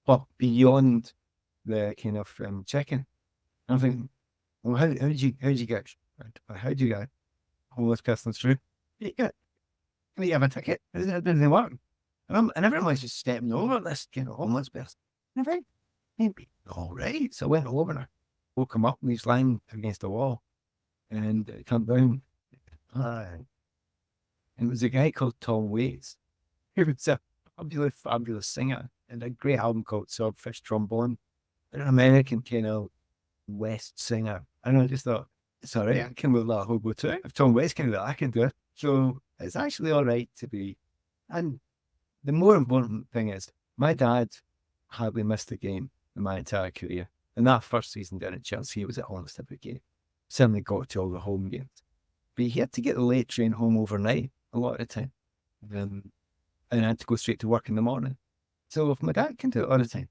But beyond the kind of check-in, I'm thinking, well, how did you get? How did you get a homeless person through? You have a ticket? Didn't work. And everyone's just stepping over this homeless person. And I think, maybe all right. So I went over and woke him up, and he's lying against the wall, and it come down. And it was a guy called Tom Waits. He was a fabulous singer. And a great album called Swordfish Trombone. An American kind of West singer. And I just thought, it's all right, I can move that hobo too. If Tom Waits can do it, I can do it. So it's actually all right to be. And the more important thing is, my dad hardly missed a game in my entire career. And that first season down at Chelsea, he was at almost every game. Certainly got to all the home games. But he had to get the late train home overnight a lot of the time. And I had to go straight to work in the morning. So if my dad can do it all the time,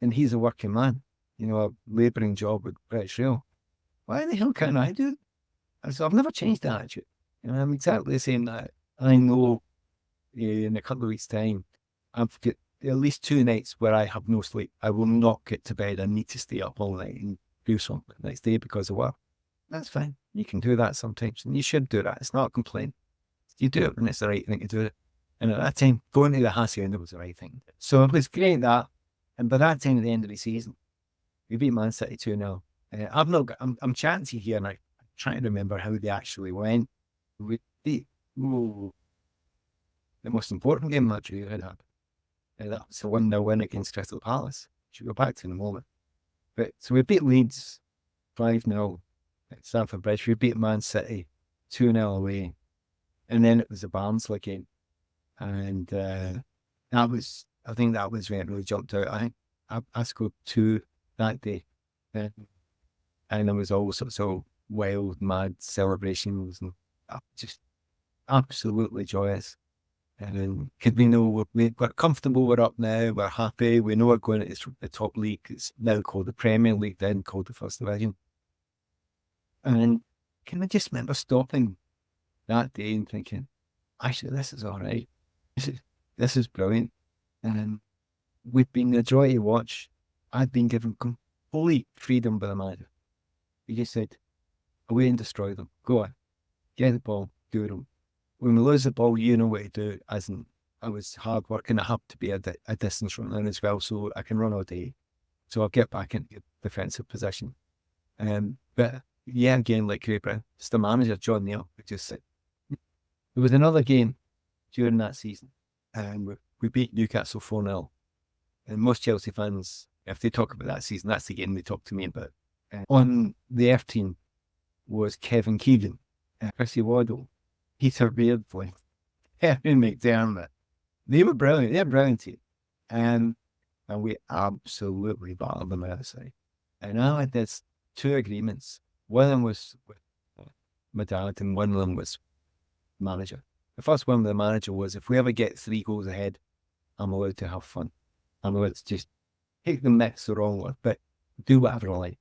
and he's a working man, a labouring job with British Rail, why the hell can't I do it? And so I've never changed that attitude. I'm exactly the same that I know in a couple of weeks' time, I've got at least 2 nights where I have no sleep. I will not get to bed. I need to stay up all night and do something the next day because of work. That's fine. You can do that sometimes, and you should do that. It's not a complaint. You do it when it's the right thing to do it. And at that time, going to the Hacienda was the right thing. So it was great that. And by that time, at the end of the season, we beat Man City 2-0. I'm chatting to you here, and I'm trying to remember how they actually went. We beat the most important game that year had happened. That was a 1-0 win against Crystal Palace, which we'll go back to in a moment. But so we beat Leeds 5-0 at Stamford Bridge. We beat Man City 2-0 away. And then it was a Barnsley game. And I think that was when it really jumped out. I think I scored 2 that day. And there was all sorts of wild, mad celebrations. And just absolutely joyous. And because we know we're comfortable, we're up now, we're happy, we know we're going to the top league. It's now called the Premier League, then called the First Division. And can I just remember stopping that day and thinking, actually, this is all right. This is brilliant. And we've been a joy to watch. I've been given complete freedom by the manager. He just said, away and destroy them. Go on. Get the ball, do them. When we lose the ball, you know what to do. As in, I was hard working. I have to be a distance runner as well, so I can run all day. So I'll get back into defensive position. But yeah, again, like Craig Brown, it's the manager, John Neal, who just said, there was another game during that season, and we beat Newcastle 4-0. And most Chelsea fans, if they talk about that season, that's the game they talk to me about. On the F team was Kevin Keegan, Chrissy Waddle, Peter Beardsley, Henry McDermott. They were brilliant. They're brilliant team. And we absolutely battled them outside. And I had this 2 agreements. One of them was with my dad, and one of them was manager. The first one with the manager was, if we ever get 3 goals ahead, I'm allowed to have fun. I'm allowed to just take the mix the wrong way, but do whatever I like.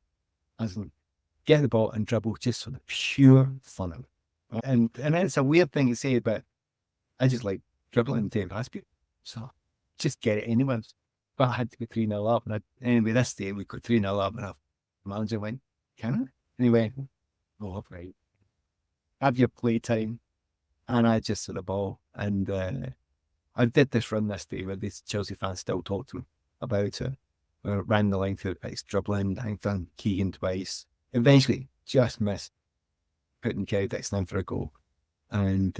As in, get the ball and dribble just for the pure fun of it. And it's a weird thing to say, but I just like dribbling and taking past people. So just get it anyway. But I had to go 3-0 up. And anyway, this day we got 3-0 up, and the manager went, can I? And he went, oh, right. Have your play time. And I just saw the ball. And I did this run this day where these Chelsea fans still talk to me about it. We ran the line through the pitch, dribbling, I found Keegan twice. Eventually, just missed putting Kevin in for a goal. And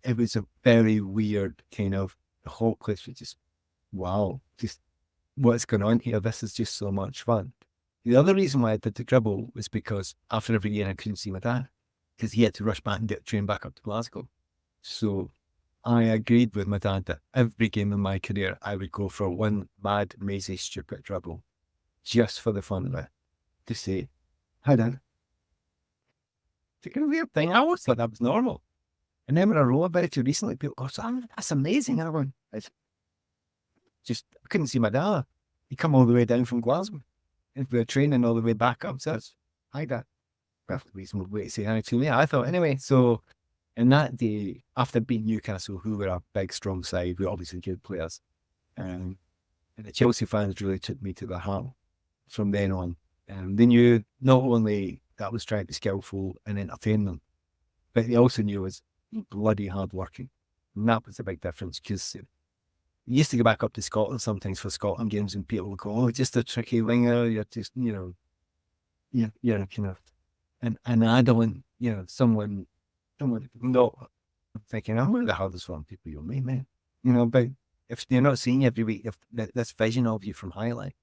it was a very weird kind of, the whole place was just, wow, just what's going on here? This is just so much fun. The other reason why I did the dribble was because after every year I couldn't see my dad, because he had to rush back and get the train back up to Glasgow. So I agreed with my dad that every game in my career I would go for one mad, mazy, stupid dribble, just for the fun of it, to say, hi Dad. It's a weird thing. I always thought that was normal. And then when I wrote about it recently, people go, "Sam, that's amazing." And I went, I couldn't see my dad. He come all the way down from Glasgow. And we were training all the way back up. So that's, hi Dad. Perfectly reasonable way to say hi to me. I thought, anyway, so in that day, after beating Newcastle, who were a big, strong side, we were obviously good players. And the Chelsea fans really took me to their heart from then on. They knew not only that I was trying to be skillful and entertain them, but they also knew I was bloody hard working. And that was a big difference, because you used to go back up to Scotland sometimes for Scotland games, and people would go, oh, just a tricky winger, you're just, you're kind of an idling, someone not thinking, I'm one of the hardest one people you'll meet, man. But if they're not seeing you every week, if this vision of you from highlight.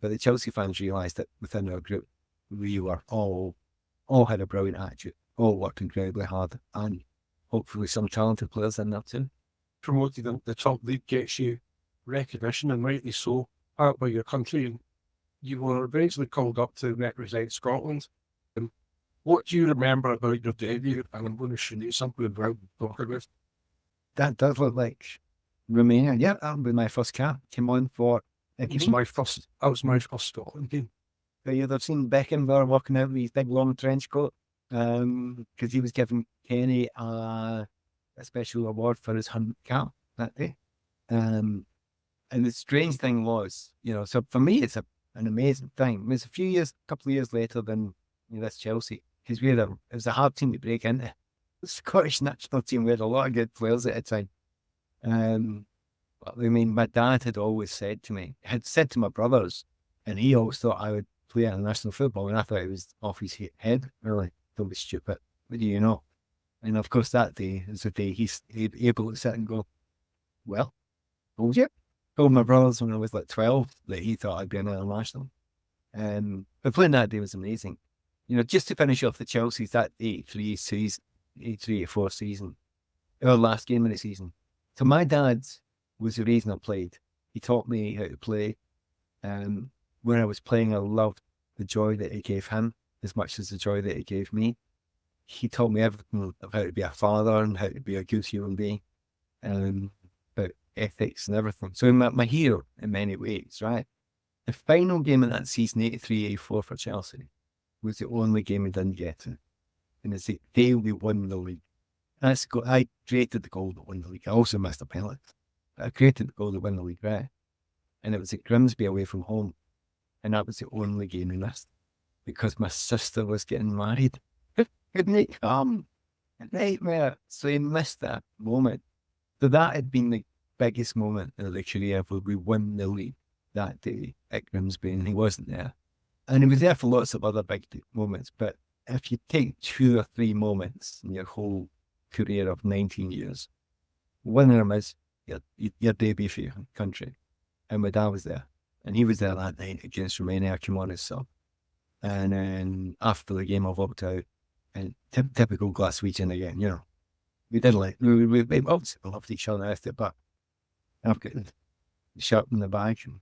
But the Chelsea fans realised that within our group, we were all had a brilliant attitude, all worked incredibly hard, and hopefully some talented players in there too. Promoted in the top league gets you recognition, and rightly so, out by your country, and you were eventually called up to represent Scotland. What do you remember about your debut? And I'm going to show you something about talking about. That does look like Romania. Yeah, that would be my first cap. Came on for That was my first Scotland game. You'd have seen Beckenbauer walking out with his big long trench coat, because he was giving Kenny a special award for his 100th cap that day. And the strange thing was, so for me, it's an amazing thing. It's a couple of years later than this Chelsea, because it was a hard team to break into. The Scottish national team, we had a lot of good players at the time. I mean, my dad had always said to my brothers, and he always thought I would play international football, and I thought it was off his head. Really, don't be stupid. What do you know? And of course, that day is the day he's able to sit and go, well, told you. Told my brothers when I was like 12 that he thought I'd be an international. But playing that day was amazing. Just to finish off the Chelsea's that 83-84 season, our last game of the season. So my dad was the reason I played. He taught me how to play. When I was playing, I loved the joy that it gave him as much as the joy that it gave me. he taught me everything of how to be a father and how to be a good human being, about ethics and everything. So my hero in many ways, right? The final game of that season, 83-84 for Chelsea, was the only game he didn't get in. And it's the day we won the league. I created the goal that won the league. I also missed a penalty. I created the goal that won the league, right? And it was at Grimsby away from home. And that was the only game he missed because my sister was getting married. Couldn't he come? Nightmare. So he missed that moment. So that had been the biggest moment in the career where we won the league that day at Grimsby, and he wasn't there. And he was there for lots of other big moments. But if you take 2 or 3 moments in your whole career of 19 years, one of them is your debut for your country. And my dad was there. And he was there that night against Romania. I came on as sub. And then after the game, I walked out. And typical Glaswegian again, you know. We did we obviously loved each other after it, but I've got the shirt in the bag. And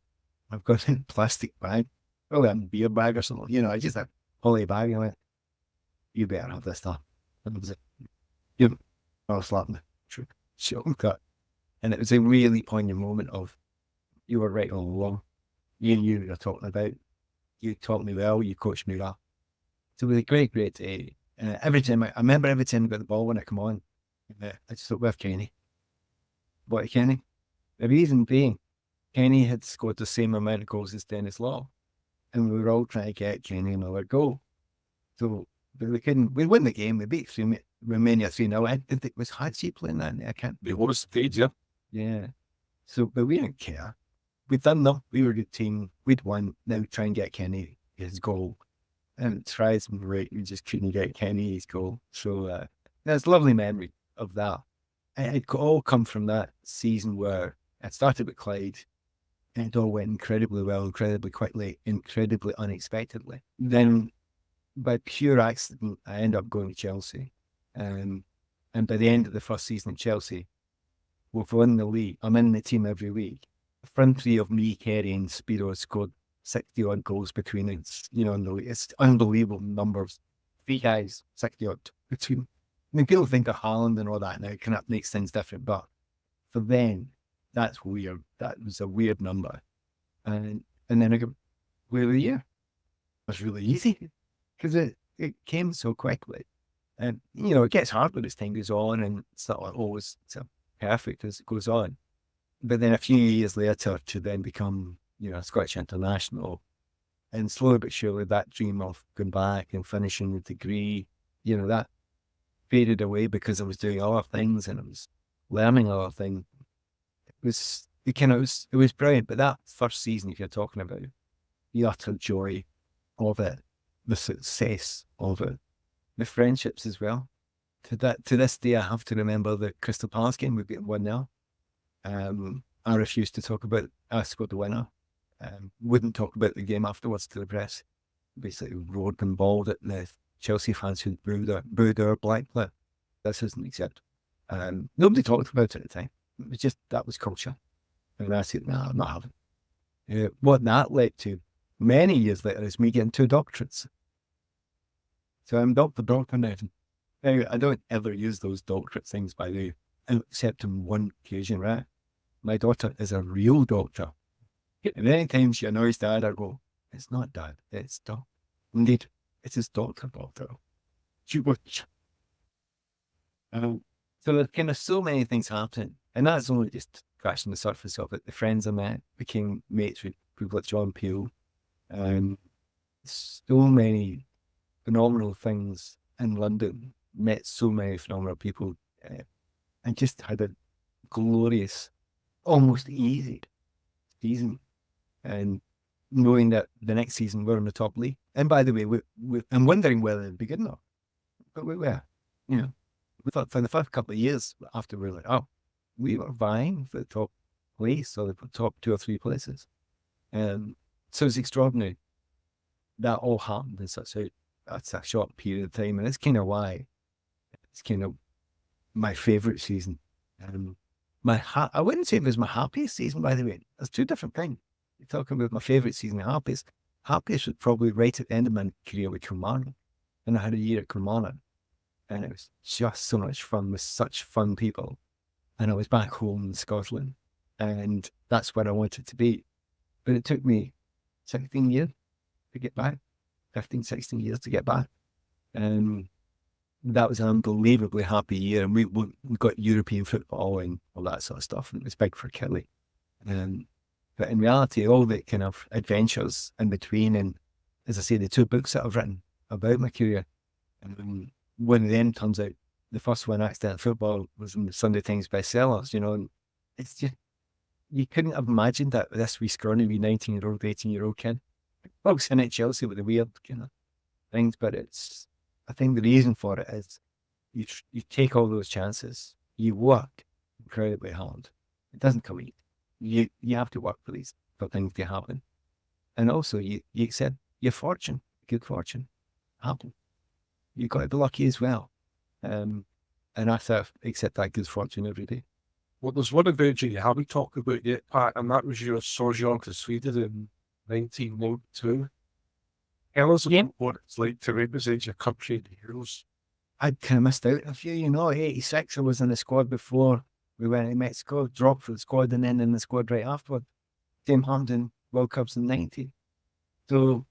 I've got a plastic bag, probably a beer bag or something, you know. I just had a poly bag. I went, you better have this stuff. And it was I was slapping the shot cut. And it was a really poignant moment of, you were right all along. You knew what you were talking about. You taught me well, you coached me well. So it was a great day. Every time I remember every time I got the ball when I come on, I just thought, with Kenny. What, Kenny? The reason being, Kenny had scored the same amount of goals as Dennis Law. And we were all trying to get Kenny another goal. So we win the game. We beat Romania 3-0. I think it was Hadji playing that. I can't. It was stage, yeah. Yeah. So, but we didn't care. We'd done them. We were a good team. We'd won. Now try and get Kenny his goal. And tries and right, we just couldn't get Kenny his goal. So there's a lovely memory of that. And it could all come from that season where it started with Clyde and it all went incredibly well, incredibly quickly, incredibly unexpectedly. Then by pure accident, I ended up going to Chelsea. And by the end of the first season at Chelsea, we've won the league. I'm in the team every week. The front three of me, Kerry and Spiro scored 60 odd goals between us, you know, in the league. It's unbelievable numbers. 3 guys, 60 odd between. I mean, people think of Haaland and all that now, it kind of makes things different, but for them, that's weird. That was a weird number. And then I go, where were you? It was really easy because it came so quickly. And, you know, it gets harder as time goes on and it's not like always so perfect as it goes on. But then a few years later to then become, you know, Scottish international, and slowly but surely that dream of going back and finishing the degree, you know, that faded away because I was doing other things and I was learning other things. It was brilliant. But that first season, if you're talking about the utter joy of it, the success of it, the friendships as well. To this day, I have to remember the Crystal Palace game. We've got 1-0. I refused to talk about it. I scored the winner. Wouldn't talk about the game afterwards to the press. Basically roared and bawled at the Chelsea fans who booed our black player. This isn't acceptable. Nobody talked about it at the time. It was just, that was culture. And I said, no, I'm not having it. What that led to many years later is me getting 2 doctorates. So I'm Dr. Nevin. Now, I don't ever use those doctorate things, by the way, except on one occasion, right? My daughter is a real doctor. And many times she annoys Dad, I go, it's not Dad, it's Doc. Indeed, it is Doctor. You watch. So there's kind of so many things happening. And that's only just scratching the surface of it. The friends I met became mates with people like John Peel. So many phenomenal things in London. Met so many phenomenal people. And just had a glorious, almost easy season. And knowing that the next season we're in the top league. And by the way, I'm wondering whether it'd be good enough. But we were, you know, we thought for the first couple of years after we were like, oh, we were vying for the top place or the top 2 or 3 places. So it's extraordinary. That all happened in such a short period of time. And it's kind of why it's kind of my favourite season. I wouldn't say it was my happiest season, by the way. There's 2 different things. You're talking about my favourite season, happiest. Happiest was probably right at the end of my career with Kilmarnock. And I had a year at Kilmarnock. and it was just so much fun with such fun people. And I was back home in Scotland, and that's where I wanted to be. But it took me 16 years to get back, 15, 16 years to get back. And that was an unbelievably happy year. And we got European football and all that sort of stuff, and it was big for Kelly. But in reality, all the kind of adventures in between, and as I say, the 2 books that I've written about my career, and one of them turns out, the first one, Accidental Football, was in the Sunday Times bestsellers, and it's just, you couldn't have imagined that this wee scrawny wee 19-year-old, 18-year-old kid works in at Chelsea with the weird kind of things. But I think the reason for it is you take all those chances, you work incredibly hard. It doesn't come easy. You have to work for things to happen. And also you accept your fortune, good fortune, happen. You've got to be lucky as well. And I have to accept that good fortune every day. Well, there's one adventure you haven't talked about yet, Pat, and that was your sojourn to Sweden in 1992. Tell us about what it's like to represent your country in the Heroes. I kind of missed out a few, 86 I was in the squad before we went to Mexico, dropped for the squad, and then in the squad right afterward. Same happened in World Cups in 90. So,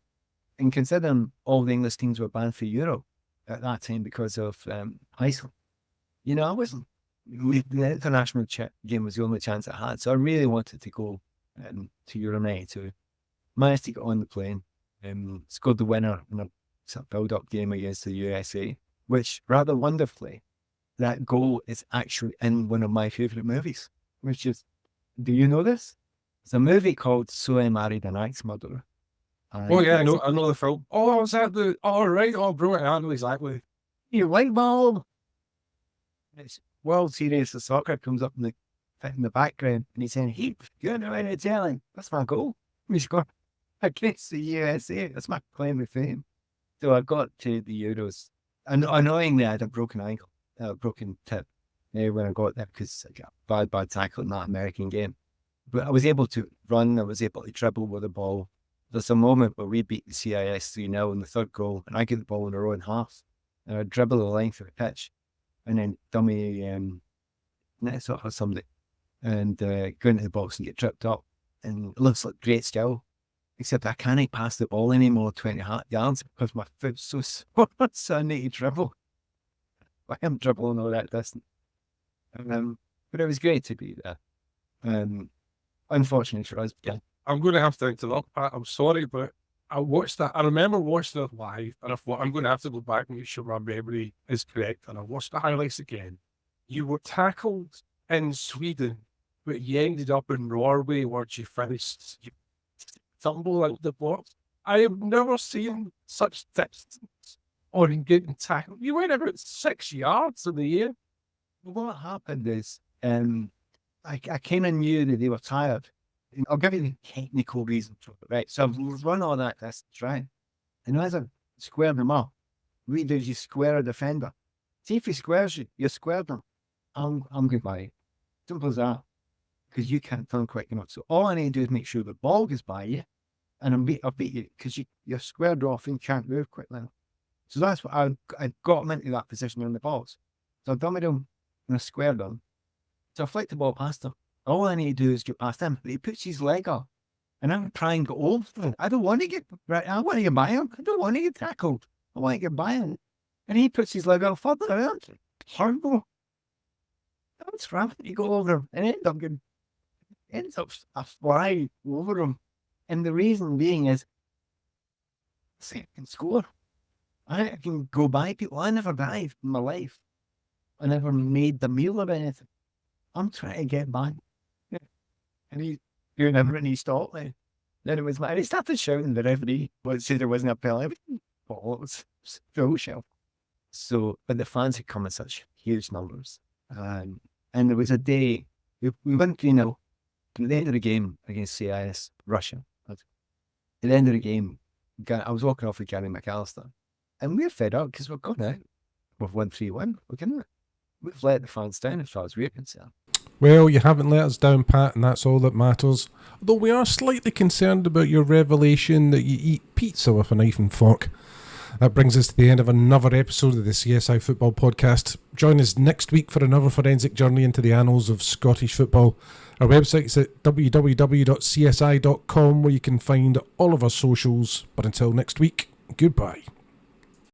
in considering all the English teams were banned for Europe at that time because of ISIL, I wasn't. The international game was the only chance I had, so I really wanted to go to Euro 92. Managed to get on the plane, scored the winner in a sort of build-up game against the USA, which rather wonderfully, that goal is actually in one of my favourite movies, which is, do you know this? It's a movie called So I Married an Axe Murderer. Oh yeah, I know the film. Oh, is that right? Oh, brilliant, I know exactly. You like ball? It's World Series of Soccer comes up in the background, and he's saying, "Heap, you're not in Italian." That's my goal. We scored against the USA. That's my claim to fame. So I got to the Euros, and annoyingly, I had a broken ankle, broken tip when I got there because I got bad tackle in that American game. But I was able to run. I was able to dribble with the ball. There's a moment where we beat the CIS 3-0 in the third goal, and I get the ball in our own half, and I dribble the length of the pitch, and then dummy net sort of somebody, and go into the box and get tripped up, and it looks like great skill, except I can't pass the ball anymore 20 yards because my foot's so sore, so I need to dribble. I am dribbling all that distance. But it was great to be there. Unfortunately for us, yeah. I'm going to have to interrupt, Pat. I'm sorry, but I watched that. I remember watching it live, and I thought I'm going to have to go back and make sure my memory is correct. And I watched the highlights again. You were tackled in Sweden, but you ended up in Norway where you finished. You stumbled out the box. I have never seen such distance on getting tackled. You went about 6 yards in the air. What happened is, I kind of knew that they were tired. I'll give you the technical reason for it, right? So I've run all that distance, right? And as I squared them up, what you do is you square a defender. See, if he squares you, you squared them. I'm goodbye. Simple as that. Because you can't turn quick enough. So all I need to do is make sure the ball goes by you, and I'll beat you because you're squared off and you can't move quickly enough. So that's what I got him into that position on the balls. So I dummied him and I squared him. So I flicked the ball past him. All I need to do is get past him, but he puts his leg up, and I'm trying to go over him. I don't want to get right. I want to get by him. I don't want to get tackled. I want to get by him, and he puts his leg out further around. Horrible. That's right. You go over him and ends up a fly over him, and the reason being is, see, I can score. I can go by people. I never dived in my life. I never made the meal of anything. I'm trying to get by. And he's doing everything, he stopped me. Then it was he started shouting the referee, but said there wasn't a penalty. Well, it was full show. So, but the fans had come in such huge numbers. And there was a day, we went 3-0. At the end of the game against CIS, Russia. At the end of the game, I was walking off with Gary McAllister. And we're fed up because we've gone out. We've won 3-1. We've let the fans down as far as we're concerned. Well, you haven't let us down, Pat, and that's all that matters. Although we are slightly concerned about your revelation that you eat pizza with a knife and fork. That brings us to the end of another episode of the CSI Football Podcast. Join us next week for another forensic journey into the annals of Scottish football. Our website is at www.csi.com, where you can find all of our socials. But until next week, goodbye.